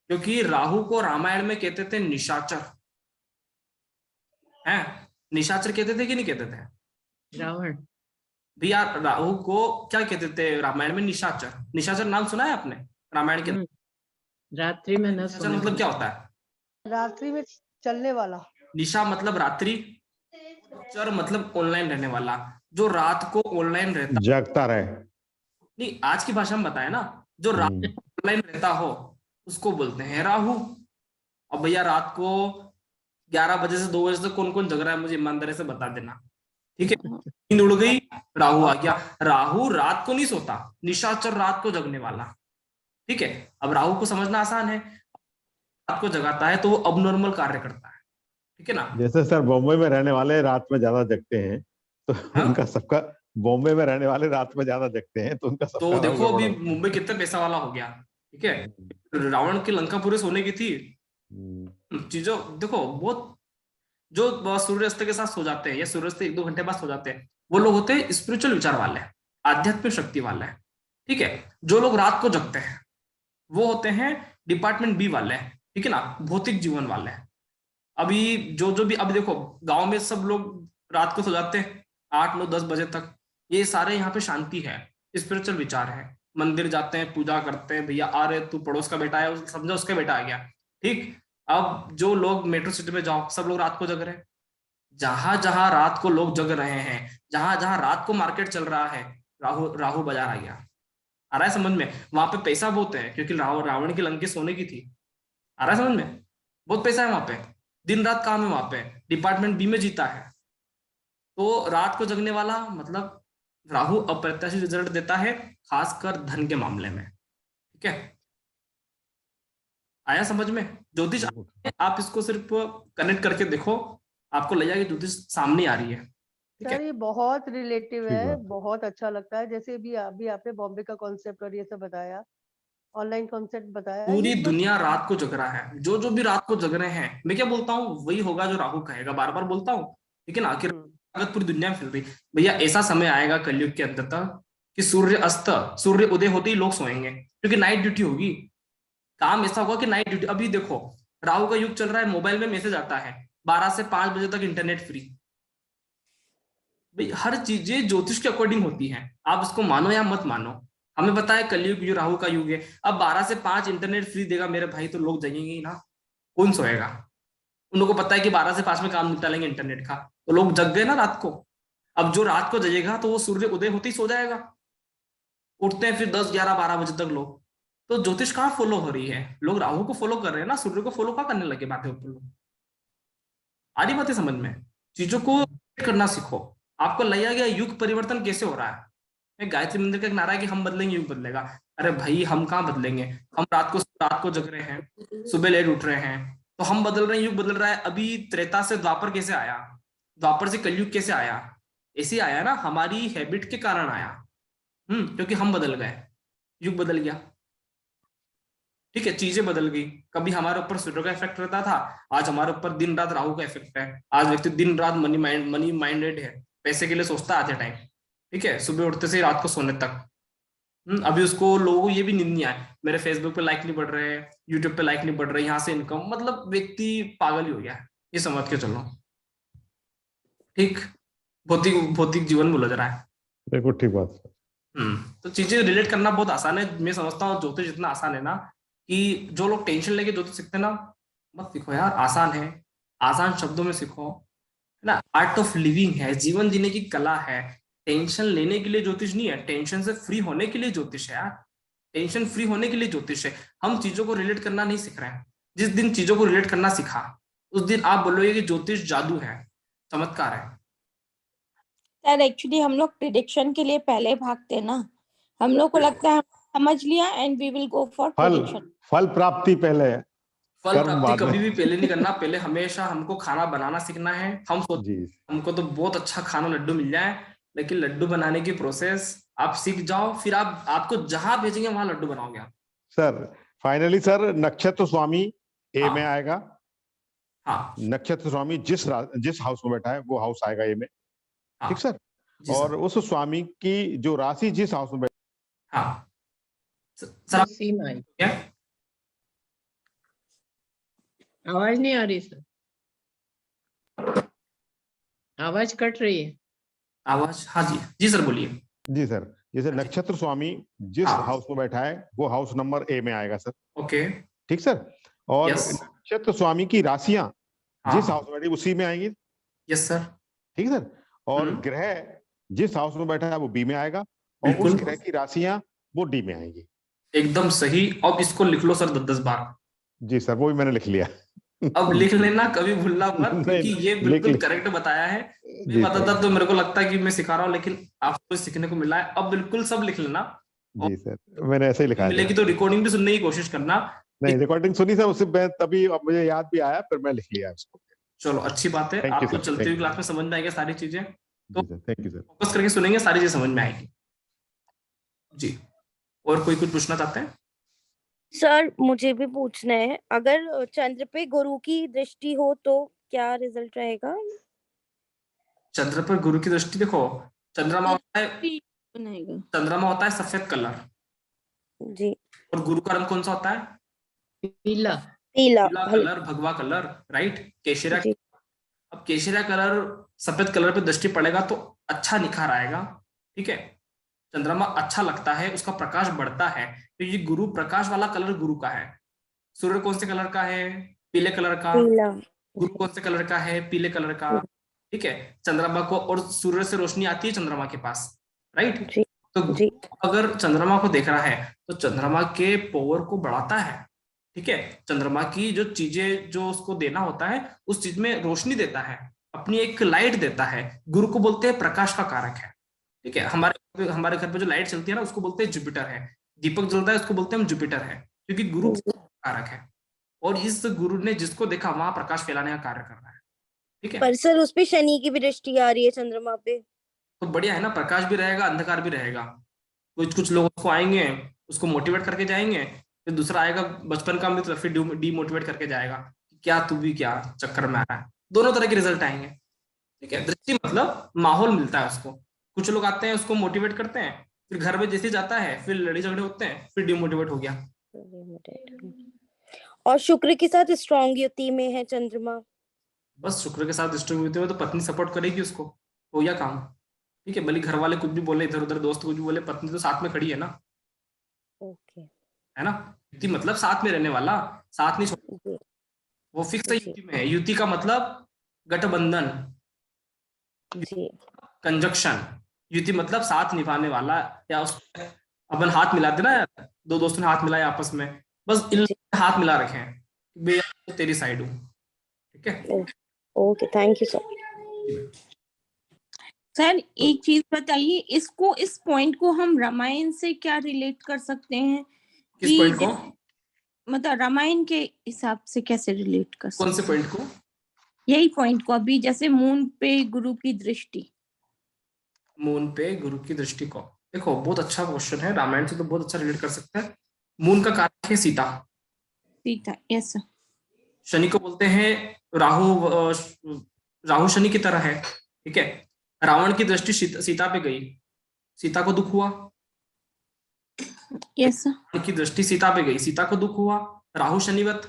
क्योंकि राहु को रामायण में कहते थे निशाचर, हैं? निशाचर कहते थे कि नहीं कहते थे? रावण भैया राहु को क्या कहते थे रामायण में? निशाचर। निशाचर नाम सुना है आपने रामायण के? रात्रि में न निशाचर मतलब क्या होता है? रात्रि में चलने वाला। निशा मतलब रात्रि, चर मतलब ऑनलाइन रहने वाला, जो रात को ऑनलाइन रहता, जागता रहे। नहीं, आज की भाषा में बताया ना, जो रात को ऑनलाइन रहता हो उसको बोलते हैं राहु। अब भैया रात को 11 बजे से 2 बजे तक कौन कौन जग रहा है मुझे ईमानदारी से बता देना। ठीक है, नींद उड़ गई, राहु आ गया। राहु रात को नहीं सोता, निशाचर रात को जगने वाला। ठीक है, अब राहु को समझना आसान है, रात को जगाता है तो वो अबनॉर्मल कार्य करता है। ठीक है ना? जैसे सर बॉम्बे में रहने वाले रात में ज्यादा जगते हैं तो उनका सबका, बॉम्बे में रहने वाले रात में ज्यादा जगते हैं तो उनका सबका, तो देखो अभी मुंबई कितना पैसा वाला हो गया। ठीक है, रावण की लंका पूरे सोने की थी। चीजों देखो, बहुत जो सूर्यास्त के साथ सो जाते हैं या सूर्यास्त 1-2 घंटे बाद सो जाते हैं, वो लोग होते हैं स्पिरिचुअल विचार वाले, आध्यात्मिक शक्ति वाले। ठीक है, जो लोग रात को जगते हैं वो होते हैं डिपार्टमेंट बी वाले। ठीक है ना, भौतिक जीवन वाले। अभी जो भी अभी देखो गांव में सब लोग रात को सो जाते हैं 8-9-10 बजे तक, ये सारे यहाँ पे शांति है, स्पिरिचुअल विचार है। मंदिर जाते हैं, पूजा करते हैं, भैया आ रहे, तू पड़ोस का बेटा है, समझो उसका बेटा आ गया, ठीक। अब जो लोग मेट्रो सिटी में जाओ, सब लोग रात को जग रहे हैं। जहां जहां रात को लोग जग रहे हैं, जहां जहां रात को मार्केट चल रहा है, राहु राहु बाजार आ गया। आ रहा है समझ में? वहां पे पैसा बहुत है, क्योंकि रावण की लंकी सोने की थी। आ रहा है समझ में? बहुत पैसा है वहां पे, दिन रात काम है वहां पे, डिपार्टमेंट बी में जीता है। तो रात को जगने वाला मतलब राहु अप्रत्याशित रिजल्ट देता है, खासकर धन के मामले में, ठीक है। आया समझ में? ज्योतिष आप इसको सिर्फ कनेक्ट करके देखो, आपको लगेगा कि ज्योतिष सामने आ रही है, ठीक सर है। ये बहुत रिलेटिव ठीक है, बात है। बहुत अच्छा लगता है। जैसे भी आपने बॉम्बे का कॉन्सेप्ट और ये सब बताया, ऑनलाइन कॉन्सेप्ट बताया, पूरी ये बस दुनिया रात को जग रहा है, जो जो भी रात को जग रहे हैं, मैं क्या बोलता हूँ वही होगा जो राहु कहेगा, बार बार बोलता हूँ, लेकिन आखिर अगर पूरी दुनिया में फैल रही। भैया ऐसा समय आएगा कलयुग के अंत तक कि सूर्य उदय होते ही लोग सोएंगे, क्योंकि नाइट ड्यूटी होगी। काम ऐसा होगा कि नाइट ड्यूटी, अभी देखो राहु का युग चल रहा है, मोबाइल में मैसेज आता है 12 से 5 बजे तक इंटरनेट फ्री। भाई हर चीजें ज्योतिष के अकॉर्डिंग होती हैं, आप इसको मानो या मत मानो। हमें पता है कलयुग जो राहु का युग है, अब 12 से 5 इंटरनेट फ्री देगा मेरे भाई, तो लोग जगेंगे ही ना, कौन सोएगा? उन लोगों को पता है कि 12 से 5 में काम निपटा लेंगे इंटरनेट का, तो लोग जग गए ना रात को। अब जो रात को जगेगा तो वो सूर्य उदय होते ही सो जाएगा, उठते हैं फिर 10, 11, 12 बजे तक लोग। तो ज्योतिष कहाँ फॉलो हो रही है? लोग राहु को फॉलो कर रहे हैं ना, सूर्य को फॉलो कहाँ करने लगे बातें ऊपर लोग। आ रही बातें समझ में? चीजों को करना सीखो, आपको लगेगा कि युग परिवर्तन कैसे हो रहा है। गायत्री मंदिर का एक नारा है कि हम बदलेंगे युग बदलेगा। अरे भाई हम कहाँ बदलेंगे? हम रात को जग रहे हैं, सुबह लेट उठ रहे हैं, तो हम बदल रहे हैं, युग बदल रहा है। अभी त्रेता से द्वापर कैसे आया, द्वापर से कलयुग कैसे आया? ऐसे आया ना, हमारी हैबिट के कारण आया। क्योंकि हम बदल गए, युग बदल गया, ठीक है, चीजें बदल गई। कभी हमारे ऊपर सूर्य का इफेक्ट रहता था, आज हमारे ऊपर दिन रात राहु का इफेक्ट है। आज व्यक्ति दिन रात मनी माइंडेड है, पैसे के लिए सोचता है आधे टाइम, ठीक है, सुबह उठते से रात को सोने तक। अभी उसको लोगों को ये भी नींद नहीं आए, मेरे फेसबुक पे लाइक नहीं बढ़ रहे, यूट्यूब पे लाइक नहीं बढ़ रहे, यहाँ से इनकम, मतलब व्यक्ति पागल ही हो गया है, ये समझ के चलो, ठीक। भौतिक जीवन में उलझ रहा है। बिल्कुल ठीक बात। तो चीजें रिलेट करना बहुत आसान है। मैं समझता हूँ ज्योतिष इतना आसान है ना, कि जो लोग टेंशन लेके ज्योतिष सीखते हैं ना, मत सीखो यार, आसान है, आसान शब्दों में सीखो, है ना। आर्ट ऑफ लिविंग है, जीवन जीने की कला है। टेंशन लेने के लिए ज्योतिष नहीं है, टेंशन से फ्री होने के लिए ज्योतिष है यार, टेंशन फ्री होने के लिए ज्योतिष है। हम चीजों को रिलेट करना नहीं सीख रहे हैं। जिस दिन चीजों को रिलेट करना सीखा, उस दिन आप बोलोगे कि ज्योतिष जादू है, चमत्कार है। सर एक्चुअली हम लोग प्रिडिक्शन के लिए पहले भागते हैं ना, हम लोग को लगता है समझ लिया and we will go for prediction. फल प्राप्ति पहले, फल प्राप्ति कभी भी पहले नहीं करना। पहले हमेशा हमको खाना बनाना सीखना है। हम सोचते हमको तो बहुत अच्छा खाना लड्डू मिल जाए, लेकिन लड्डू बनाने की प्रोसेस आप सीख जाओ, फिर आपको जहां भेजेंगे वहां लड्डू बनाओगे आप। सर फाइनली सर, नक्षत्र स्वामी ए में आएगा। हाँ, नक्षत्र स्वामी जिस हाउस में बैठा है वो हाउस आएगा ए में, ठीक सर। और उस स्वामी की जो राशि जिस हाउस में बैठा, हाँ सर, क्या आवाज नहीं आ रही सर, आवाज कट रही है आवाज। हाँ जी सर बोलिए। जी सर, जैसे नक्षत्र स्वामी जिस हाउस में बैठा है वो हाउस नंबर ए में आएगा सर। ओके, ठीक सर। और नक्षत्र स्वामी की राशियां जिस हाउस में बैठी उसी में आएंगी। Yes sir. ठीक सर। और ग्रह जिस हाउस में बैठा है वो बी में आएगा, और उस ग्रह की राशियां वो डी में आएंगी। एकदम सही। अब इसको लिख लो सर 10 बार। जी सर, वो भी मैंने लिख लिया। अब लिख लेना, कभी भूलना मत, क्योंकि ये बिल्कुल करेक्ट बताया है। मैं बताता तो मेरे को लगता है कि मैं सिखा रहा हूँ, लेकिन आपको सीखने को मिला है। अब बिल्कुल सब लिख लेना। जी सर, मैंने ऐसे ही लिखा है। मिलेगी तो रिकॉर्डिंग भी सुनने की कोशिश करना। नहीं, रिकॉर्डिंग सुनी सर, उससे तभी अब मुझे याद भी आया, फिर मैं लिख लिया उसको। चलो अच्छी बात है, आपको चलती हुई क्लास में समझ में आएगी सारी चीजें, तो थैंक यू सर। फोकस करके सुनेंगे, सारी चीजें समझ में आएगी जी। और कोई कुछ पूछना चाहते हैं? सर मुझे भी पूछना है, अगर चंद्र पे गुरु की दृष्टि हो तो क्या रिजल्ट रहेगा? चंद्र पर गुरु की दृष्टि, देखो चंद्रमा होता है सफेद कलर जी, और गुरु का रंग कौन सा होता है? पीला कलर, भगवा कलर, राइट, केशरिया। अब केशरिया कलर, सफेद कलर पे दृष्टि पड़ेगा तो अच्छा निखार आएगा, ठीक है। चंद्रमा अच्छा लगता है, उसका प्रकाश बढ़ता है, तो ये गुरु प्रकाश वाला कलर गुरु का है। सूर्य कौन से कलर का है? पीले कलर का। गुरु कौन से कलर का है? पीले कलर का। ठीक है, चंद्रमा को, और सूर्य से रोशनी आती है चंद्रमा के पास, राइट। तो अगर चंद्रमा को देख रहा है तो चंद्रमा के पावर को बढ़ाता है। ठीक है, चंद्रमा की जो चीजें जो उसको देना होता है उस चीज में रोशनी देता है, अपनी एक लाइट देता है। गुरु को बोलते हैं प्रकाश का कारक है। ठीक है, हमारे घर पे जो लाइट चलती है ना उसको बोलते हैं जुपिटर है। दीपक जलता है उसको बोलते हैं हम जुपिटर है, क्योंकि गुरु कारक है। और इस गुरु ने जिसको देखा वहां प्रकाश फैलाने का कार्य कर रहा है। ठीक है, पर सर उस पे शनि की भी दृष्टि आ रही है चंद्रमा पे, तो बढ़िया है ना, प्रकाश भी रहेगा अंधकार भी रहेगा। कुछ लोग उसको आएंगे, उसको मोटिवेट करके जाएंगे, फिर दूसरा आएगा बचपन का मित्र, फिर डीमोटिवेट करके जाएगा, क्या तू भी क्या चक्कर में आ रहा है। दोनों तरह के रिजल्ट आएंगे। ठीक है, दृष्टि मतलब माहौल मिलता है उसको। कुछ लोग आते हैं उसको मोटिवेट करते हैं, फिर घर में जैसे जाता है फिर लड़ाई झगड़े होते हैं, फिर डीमोटिवेट हो गया। और शुक्र के साथ स्ट्रॉन्ग युति में है चंद्रमा, बस शुक्र के साथ स्ट्रॉन्ग युति में तो पत्नी सपोर्ट करेगी उसको, हो गया काम। ठीक है, भले घर वाले कुछ भी बोले, इधर उधर दोस्त कुछ भी बोले, पत्नी तो साथ में खड़ी है ना। ओके, है ना। युति मतलब साथ में रहने वाला, साथ नहीं छोड़, वो फिक्स है। युति में है, युति का मतलब गठबंधन, कंजक्शन। युति मतलब साथ निभाने वाला, या उस अपन हाथ मिलाते ना, दो दोस्तों ने हाथ मिलाया आपस में, बस इन हाथ मिला रखे हैं, मैं तेरी साइड हूँ। ठीक है, okay, thank you sir. Sir एक चीज बताइए, इसको, इस पॉइंट को हम रामायण से क्या रिलेट कर सकते हैं? किस पॉइंट को? मतलब रामायण के हिसाब से कैसे रिलेट कर सकते हैं? कौन से पॉइंट को? यही पॉइंट को, अभी जैसे मून पे गुरु की दृष्टि। मून पे गुरु की दृष्टि को, देखो बहुत अच्छा क्वेश्चन है, रामायण से तो बहुत अच्छा रिलेट कर सकते हैं। मून का कारक है सीता। Sita, yes sir. शनि को बोलते हैं राहु शनि की तरह है। ठीक है, रावण की दृष्टि सीता पे गई, सीता को दुख हुआ। Yes sir. की दृष्टि सीता पे गई, सीता को दुख हुआ। राहु शनिवत,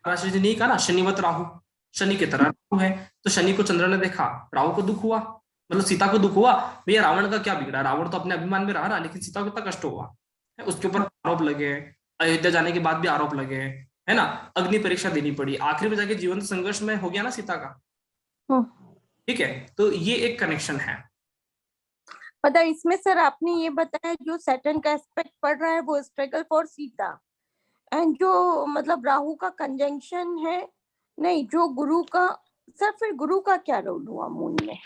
राशि जी नहीं कहा ना, शनिवत राहु, शनि की तरह राहु है, तो शनि को चंद्र ने देखा, राहु को दुख हुआ, मतलब सीता को दुख हुआ। भैया रावण का क्या बिगड़ा, रावण तो अपने अभिमान में रहा, लेकिन सीता को कितना कष्ट हुआ है, उसके ऊपर आरोप लगे, अयोध्या जाने के बाद भी आरोप लगे, है ना, अग्नि परीक्षा देनी पड़ी, आखिर में जाके जीवन संघर्ष में हो गया ना सीता का। ठीक है, तो ये एक कनेक्शन है। पता इसमें सर आपने ये बताया जो सैटर्न का एस्पेक्ट पड़ रहा है वो स्ट्रगल फॉर सीता, एंड जो मतलब राहु का कंजंक्शन है, नहीं जो गुरु का, सर फिर गुरु का क्या रोल हुआ मून में?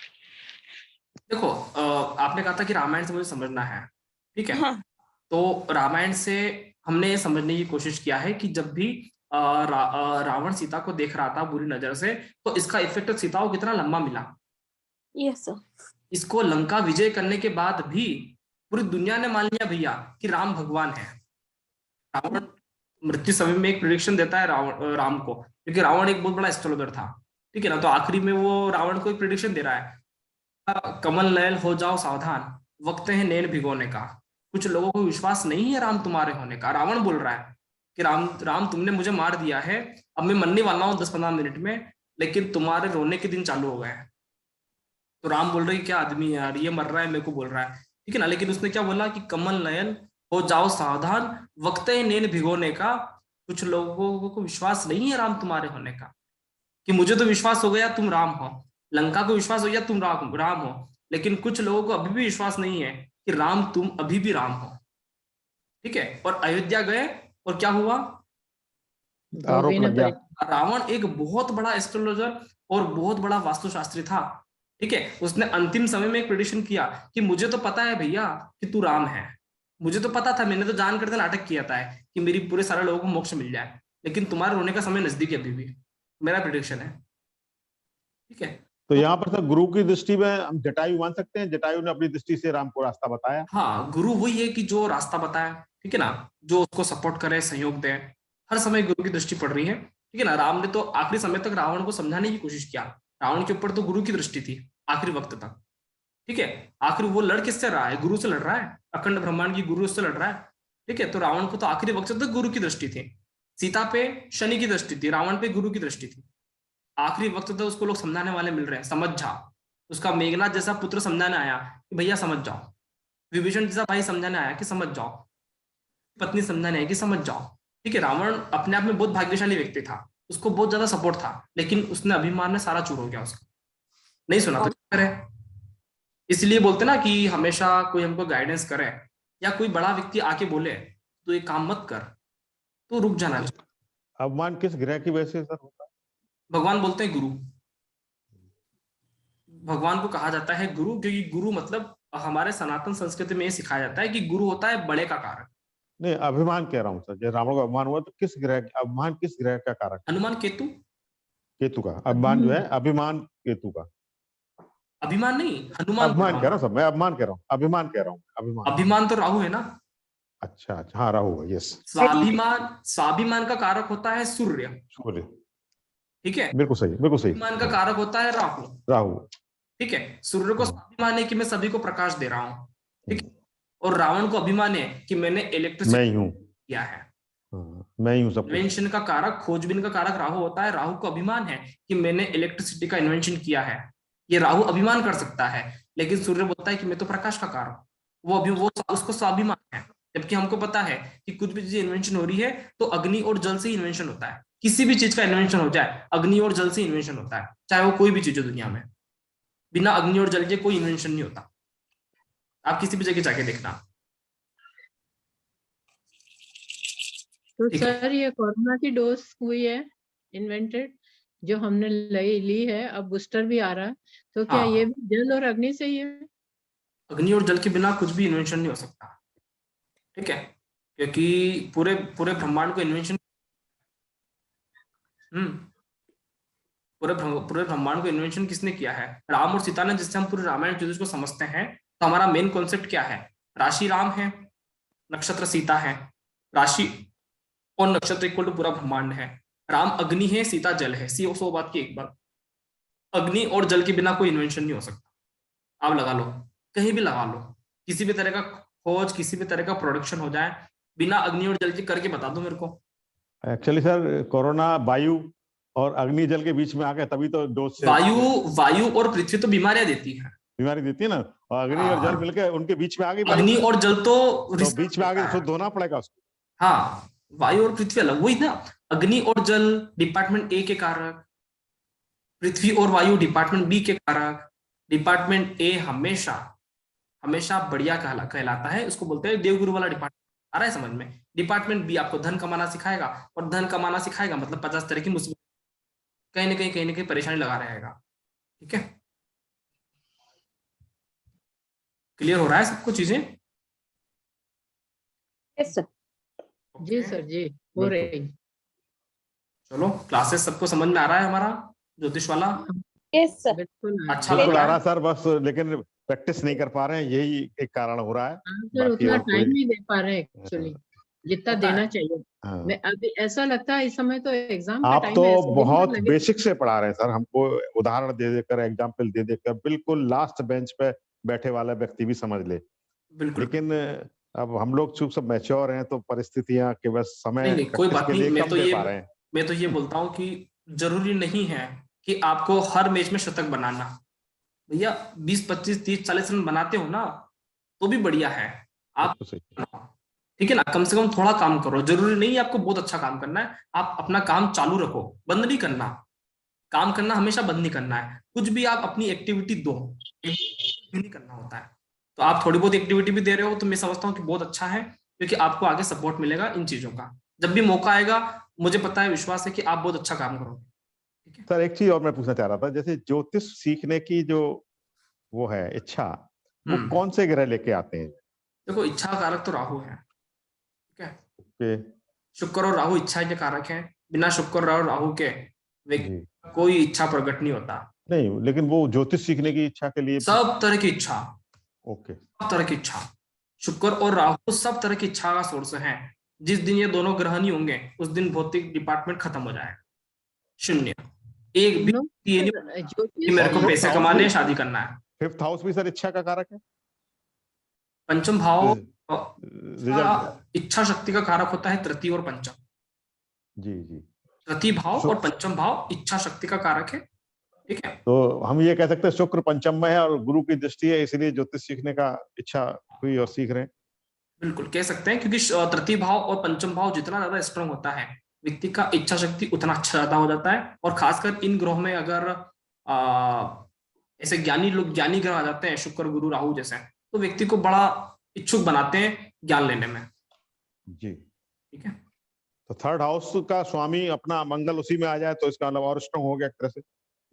देखो आपने कहा था कि रामायण से मुझे समझना है। ठीक है, हाँ। तो रामायण से हमने समझने की कोशिश किया है कि जब भी रावण सीता को देख रहा था बुरी नजर से, तो इसका इफेक्ट सीता को कितना लंबा मिला। Yes sir. इसको लंका विजय करने के बाद भी पूरी दुनिया ने मान लिया भैया कि राम भगवान है। रावण मृत्यु समय में एक प्रेडिक्शन देता है राम को, क्योंकि रावण एक बहुत बड़ा एस्ट्रोलॉजर था। ठीक है ना, तो आखिरी में वो रावण को एक प्रेडिक्शन दे रहा है, कमल नयन हो जाओ सावधान, वक्त है नैन भिगोने का। कुछ लोगों को विश्वास नहीं है राम तुम्हारे होने का। रावण बोल रहा है कि राम तुमने मुझे मार दिया है, अब मैं मरने वाला हूँ 10-15 मिनट में, लेकिन तुम्हारे रोने के दिन चालू हो गए हैं। तो राम बोल रहे क्या आदमी है यार, ये मर रहा है मेरे को बोल रहा है। ठीक है ना, लेकिन उसने क्या बोला कि कमल नयन हो जाओ सावधान, वक्त है नैन भिगोने का। कुछ लोगों को विश्वास नहीं है राम तुम्हारे होने का, कि मुझे तो विश्वास हो गया तुम राम हो, लंका को विश्वास हो गया तुम राम हो, लेकिन कुछ लोगों को अभी भी विश्वास नहीं है कि राम तुम अभी भी राम हो। ठीक है, और अयोध्या गए और क्या हुआ, आरोप लग गया। रावण एक बहुत बड़ा एस्ट्रोलॉजर और बहुत बड़ा वास्तुशास्त्री था। ठीक है, उसने अंतिम समय में एक प्रेडिक्शन किया कि मुझे तो पता है भैया कि तू राम है, मुझे तो पता था, मैंने तो जान करके नाटक किया था कि मेरी पूरे सारे लोगों को मोक्ष मिल जाए, लेकिन तुम्हारे रोने का समय नजदीक है अभी भी, मेरा प्रेडिक्शन है। ठीक है, तो यहाँ पर सर गुरु की दृष्टि में हम जटायु मान सकते हैं, जटायु ने अपनी दृष्टि से राम को रास्ता बताया। हाँ, गुरु वही है कि जो रास्ता बताया, ठीक है ना, जो उसको सपोर्ट करे, सहयोग दे, हर समय गुरु की दृष्टि पड़ रही है। ठीक है ना, राम ने तो आखिरी समय तक रावण को समझाने की कोशिश किया, रावण के ऊपर तो गुरु की दृष्टि थी आखिरी वक्त तक। ठीक है, आखिर वो लड़ किससे रहा है, गुरु से लड़ रहा है, अखंड ब्रह्मांड की गुरु से लड़ रहा है। ठीक है, तो रावण को तो आखिरी वक्त तक गुरु की दृष्टि थी, सीता पे शनि की दृष्टि थी, रावण पे गुरु की दृष्टि थी। आखिरी वक्त तक उसको लोग समझाने वाले मिल रहे हैं, समझ जा, उसका मेघनाथ जैसा पुत्र समझाने आया कि भैया समझ जाओ। विभीषण जैसा भाई समझाने आया कि समझ जाओ, पत्नी समझाने आई कि समझ जाओ, ठीक है। रावण अपने आप में बहुत भाग्यशाली व्यक्ति था, उसको बहुत ज्यादा सपोर्ट था, लेकिन उसने अभिमान में सारा चूर हो गया उसका, नहीं सुना तो क्या करे। इसलिए बोलते ना कि हमेशा कोई हमको गाइडेंस करे या कोई बड़ा व्यक्ति आके बोले तो ये काम मत कर, तो रुक जाना चाहिए। अवमान किस ग्रह की वजह से सर होता है? भगवान बोलते हैं गुरु, भगवान को कहा जाता है गुरु, क्योंकि गुरु मतलब हमारे सनातन संस्कृति में ये सिखाया जाता है कि गुरु होता है बड़े का कारक। नहीं, अभिमान कह रहा हूँ सर, जब रावण को अभिमान हुआ तो किस ग्रह, अभिमान किस ग्रह का कारक? हनुमान केतु, केतु का अभिमान जो है, अभिमान केतु का। अभिमान नहीं, हनुमान अभिमान कह रहा हूँ सर, मैं अभिमान कह रहा हूँ, अभिमान कह रहा हूँ, अभिमान। अभिमान तो राहु है ना। अच्छा अच्छा, हाँ राहु है, यस। स्वाभिमान, स्वाभिमान का कारक होता है सूर्य, सूर्य, ठीक है, बिल्कुल सही, बिल्कुल सही। अभिमान का कारक होता है राहु, राहु, ठीक है। सूर्य को स्वाभिमान है कि मैं सभी को प्रकाश दे रहा हूँ, ठीक है, और रावण को अभिमान है कि मैंने इलेक्ट्रिसिटी मैं ही हूँ किया है, मैं ही हूँ सब। इन्वेंशन का कारक, खोजबीन का कारक राहु होता है। राहु को अभिमान है कि मैंने इलेक्ट्रिसिटी का इन्वेंशन किया है, ये राहु अभिमान कर सकता है, लेकिन सूर्य बोलता है कि मैं तो प्रकाश का कारक, वो उसको स्वाभिमान है। जबकि हमको पता है कि कुछ भी चीज इन्वेंशन हो रही है तो अग्नि और जल से इन्वेंशन होता है, किसी भी चीज का इन्वेंशन हो जाए अग्नि और जल से इन्वेंशन होता है, चाहे वो कोई भी चीज हो दुनिया में, बिना अग्नि और जल के कोई इन्वेंशन नहीं होता। आप किसी भी जगह जाके देखना। तो सर ये कोरोना की डोज हुई है इन्वेंटेड, जो हमने ली है, अब बूस्टर भी आ रहा है, तो क्या ये भी जल और अग्नि से ही है? अग्नि और जल के बिना कुछ भी इन्वेंशन नहीं हो सकता, ठीक है, क्योंकि पूरे ब्रह्मांड को इन्वेंशन, पूरे ब्रह्मांड को इन्वेंशन किसने किया है? राम और सीता ने। जिससे हम पूरे रामायण ज्योतिष को समझते हैं तो हमारा मेन कॉन्सेप्ट क्या है? राशि राम है, नक्षत्र सीता है, राशि और नक्षत्र इक्वल टू पूरा ब्रह्मांड है। राम अग्नि है, सीता जल है, सी 100 बात की एक बात। अग्नि और जल के बिना कोई इन्वेंशन नहीं हो सकता। आप लगा लो, कहीं भी लगा लो, किसी भी तरह का खोज, किसी भी तरह का प्रोडक्शन हो जाए, बिना अग्नि और जल के करके बता दो मेरे को। एक्चुअली सर कोरोना वायु और अग्नि जल के बीच में आ गया, तभी तो डोज से। वायु और पृथ्वी तो बीमारियां देती है, बीमारी देती है ना, और अग्नि और जल मिलकर उनके बीच में आ गई। अग्नि और जल तो बीच में आ गई, शुद्ध होना पड़ेगा उसको। हाँ, वायु और पृथ्वी अलग, वही ना। अग्नि और जल डिपार्टमेंट ए के कारक, पृथ्वी और वायु डिपार्टमेंट बी के कारक। डिपार्टमेंट ए हमेशा बढ़िया कहलाता है, उसको बोलते हैं देवगुरु वाला डिपार्टमेंट। आ रहा है समझ में? डिपार्टमेंट बी आपको धन कमाना सिखाएगा, और धन कमाना सिखाएगा मतलब 50 तरह की मुसीबत, कहीं ना कहीं परेशानी लगा रहेगा, ठीक है। क्लियर हो रहा है सबको चीजें? Yes sir. जी सर, जी हो रही। चलो, क्लासेस सबको समझ में आ रहा है हमारा ज्योतिष वाला? यस सर, अच्छा बिल्कुल आ रहा सर, बस लेकिन प्रैक्टिस नहीं कर पा रहे हैं, यही एक कारण हो रहा है। सर उतना टाइम नहीं दे पा रहे हैं एक्चुअली, जितना देना चाहिए। मैं अभी ऐसा लगता है इस समय तो एग्जाम का टाइम है। आप तो बहुत बेसिक से पढ़ा रहे हैं सर, हमको उदाहरण दे देकर, एग्जाम्पल दे देकर, बिल्कुल लास्ट बेंच पे बैठे वाला व्यक्ति भी समझ ले। लेकिन अब हम लोग चूंकि सब मैच्योर हैं तो परिस्थितियां के बस समय कोई बात नहीं। मैं तो ये बोलता हूँ कि जरूरी नहीं है कि आपको हर मैच में शतक बनाना। भैया 20, 25, 30, 40 रन बनाते हो ना तो भी बढ़िया है आप, ठीक है ना। कम से कम थोड़ा काम करो, जरूरी नहीं है आपको बहुत अच्छा काम करना है। आप अपना काम चालू रखो, बंद नहीं करना। काम करना हमेशा बंद नहीं करना है। कुछ भी आप अपनी एक्टिविटी दो, नहीं करना होता है। तो आप थोड़ी बहुत एक्टिविटी भी दे रहे हो तो मैं समझता हूँ कि बहुत अच्छा है, क्योंकि आपको आगे सपोर्ट मिलेगा इन चीजों का। जब भी मौका आएगा, मुझे पता है, विश्वास है कि आप बहुत अच्छा काम करोगे। सर एक चीज और मैं पूछना चाह रहा था, जैसे ज्योतिष सीखने की जो वो है इच्छा, वो कौन से ग्रह लेके आते हैं? देखो, इच्छा कारक तो राहु है, ठीक है। शुक्र और राहु इच्छा के कारक हैं। बिना शुक्र और राहु के कोई इच्छा प्रकट नहीं होता। नहीं, लेकिन वो ज्योतिष सीखने की इच्छा के लिए सब तरह की इच्छा, ओके, सब तरह की इच्छा। शुक्र और राहु सब तरह की इच्छा का सोर्स है। जिस दिन ये दोनों ग्रह नहीं होंगे उस दिन भौतिक डिपार्टमेंट खत्म हो जाएगा, शून्य। एक भी कि मेरे को पैसे कमाने, शादी करना है। 5th हाउस भी सर इच्छा का कारक है। पंचम भाव इच्छा शक्ति का कारक होता है, तृतीय और पंचम। जी जी, तृतीय भाव और पंचम भाव इच्छा शक्ति का कारक है, ठीक है। तो हम ये कह सकते हैं शुक्र पंचम में है और गुरु की दृष्टि है, इसलिए ज्योतिष सीखने का इच्छा हुई और सीख रहे हैं। बिल्कुल कह सकते हैं, क्योंकि तृतीय भाव और पंचम भाव जितना ज्यादा स्ट्रांग होता है, व्यक्ति का इच्छा शक्ति उतना अच्छा ज्यादा हो जाता है। और खासकर इन ग्रहों में अगर ऐसे ज्ञानी लोग, ज्ञानी ग्रह आ जाते हैं, शुक्र, गुरु, राहु जैसे, तो व्यक्ति को बड़ा इच्छुक बनाते हैं ज्ञान लेने में। जी ठीक है। तो थर्ड हाउस का स्वामी अपना मंगल उसी में आ जाए तो इसका मतलब और स्ट्रांग हो गया एक तरह से।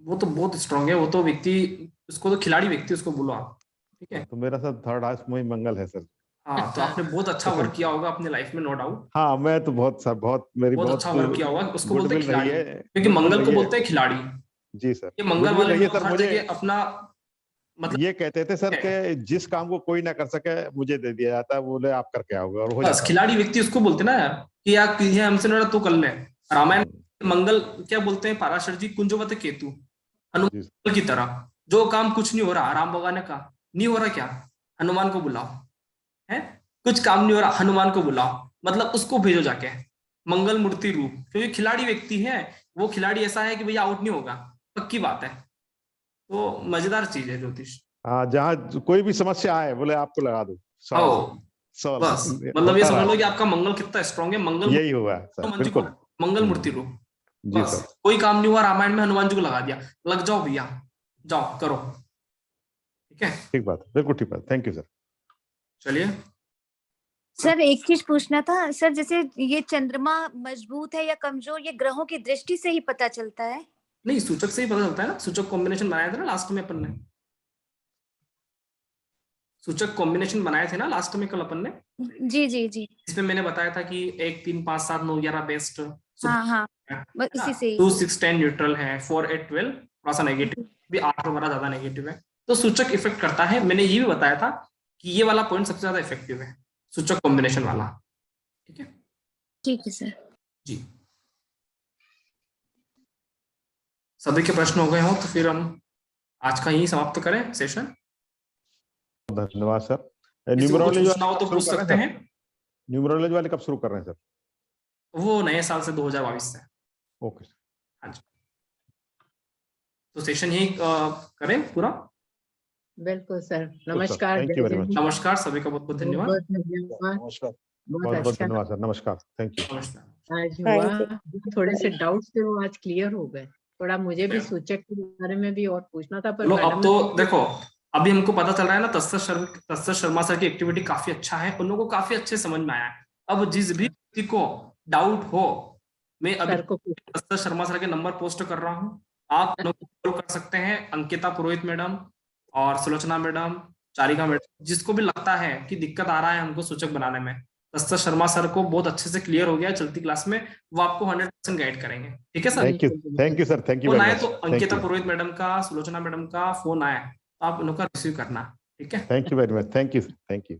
वो तो बहुत स्ट्रांग है, वो तो व्यक्ति, उसको तो खिलाड़ी व्यक्ति उसको बोलो आप। ठीक है। तो मेरा सर थर्ड हाउस में मंगल है सर। हाँ, तो आपने बहुत अच्छा वर्क किया होगा अपने लाइफ में, नो डाउट। हाँ, मैं तो बहुत सर, बहुत अच्छा वर्क किया होगा। उसको बोलते हैं खिलाड़ी, क्योंकि गुडविल मंगल को रही है। बोलते हैं खिलाड़ी। जी सर, ये मंगल गुडविल वाले रही है लोग सर। हर मुझे जगह अपना मतलब ये कहते थे सर कि जिस काम को कोई ना कर सके मुझे दे दिया जाता है, बोले आप करके आओगे और हो जाता है। खिलाड़ी व्यक्ति उसको बोलते ना यार, कि यार ये हमसे ना तू कर ले। रामायण मंगल क्या बोलते हैं, पराशर जी, कुंजवत केतु, हनुमान की तरह। जो काम कुछ नहीं हो रहा, राम भगवान ने कहा नहीं हो रहा, क्या हनुमान को बुलाओ, है कुछ काम नहीं हो रहा, हनुमान को बुलाओ, मतलब उसको भेजो जाके, मंगल मूर्ति रूप। क्योंकि खिलाड़ी व्यक्ति है वो, खिलाड़ी ऐसा है कि भैया आउट नहीं होगा, पक्की बात है। तो मजेदार चीज है ज्योतिष। हाँ, जहाँ कोई भी समस्या आए बोले आपको लगा दो। बस मतलब ये समझ लो कि आपका मंगल कितना स्ट्रांग है। मंगल यही हुआ है सर, बिल्कुल। मंगल मूर्ति रूप। जी सर। कोई काम नहीं हुआ, रामायण में हनुमान जी को लगा दिया, लग जाओ भैया, जाओ करो। ठीक है, ठीक बात, बिल्कुल ठीक बात। Thank you sir. चलिए सर, एक चीज पूछना था सर, जैसे ये चंद्रमा मजबूत है या कमजोर, ये ग्रहों की दृष्टि से ही पता चलता है? नहीं, सूचक से ही पता चलता है ना। सूचक कॉम्बिनेशन बनाया था ना लास्ट में अपन ने, सूचक कॉम्बिनेशन बनाए थे ना लास्ट में कल अपन ने। जी जी जी। इसमें मैंने बताया था कि 1 3 5 7 9 11 बेस्ट। हाँ हाँ, बस इसी से 2 6 10 न्यूट्रल है, 4 8 12 थोड़ा सा नेगेटिव भी, 8 वगैरह ज्यादा नेगेटिव है। तो सूचक इफेक्ट करता है। मैंने ये भी बताया था कि ये वाला पॉइंट सबसे ज्यादा इफेक्टिव है, सूचक कॉम्बिनेशन वाला। ठीक है, ठीक है सर जी। सभी के प्रश्न हो गए हो तो फिर हम आज का यही समाप्त करें सेशन। धन्यवाद सर। न्यूमरोलॉजी हो तो पूछ सकते हैं। न्यूमरोलॉजी वाले कब शुरू कर रहे हैं सर? वो नए साल से 2022 से। ओके। हाँ जी, तो सेशन यही करें पूरा। बिल्कुल सर, नमस्कार। Thank you very much. नमस्कार, सभी का बहुत बहुत धन्यवाद। नमस्कार, बहुत बहुत धन्यवाद सर। नमस्कार, थैंक यू। आज हुआ, थोड़े से डाउट्स थे वो आज क्लियर हो गए। थोड़ा मुझे भी सूचक के बारे में भी और पूछना था, पर अब तो देखो, अभी हमको पता चल रहा है ना, तस्सर शर्मा सर की एक्टिविटी काफी अच्छा है, उन लोगों को काफी अच्छे समझ में आया है। अब जिस भी व्यक्ति को डाउट हो, मैं अभी तस्सर शर्मा सर के नंबर पोस्ट कर रहा हूँ, आप कॉल कर सकते हैं। अंकिता पुरोहित मैडम और सुलोचना मैडम, चारिका मैडम, जिसको भी लगता है कि दिक्कत आ रहा है हमको सूचक बनाने में, तस्सर शर्मा सर को बहुत अच्छे से क्लियर हो गया चलती क्लास में, वो आपको 100% गाइड करेंगे। ठीक है sir, thank you sir, thank you. Phone आए तो अंकिता पुरोहित मैडम का, सुलोचना मैडम का फोन आए, आप उनका रिसीव करना। ठीक है, thank you very much. Thank you, thank you.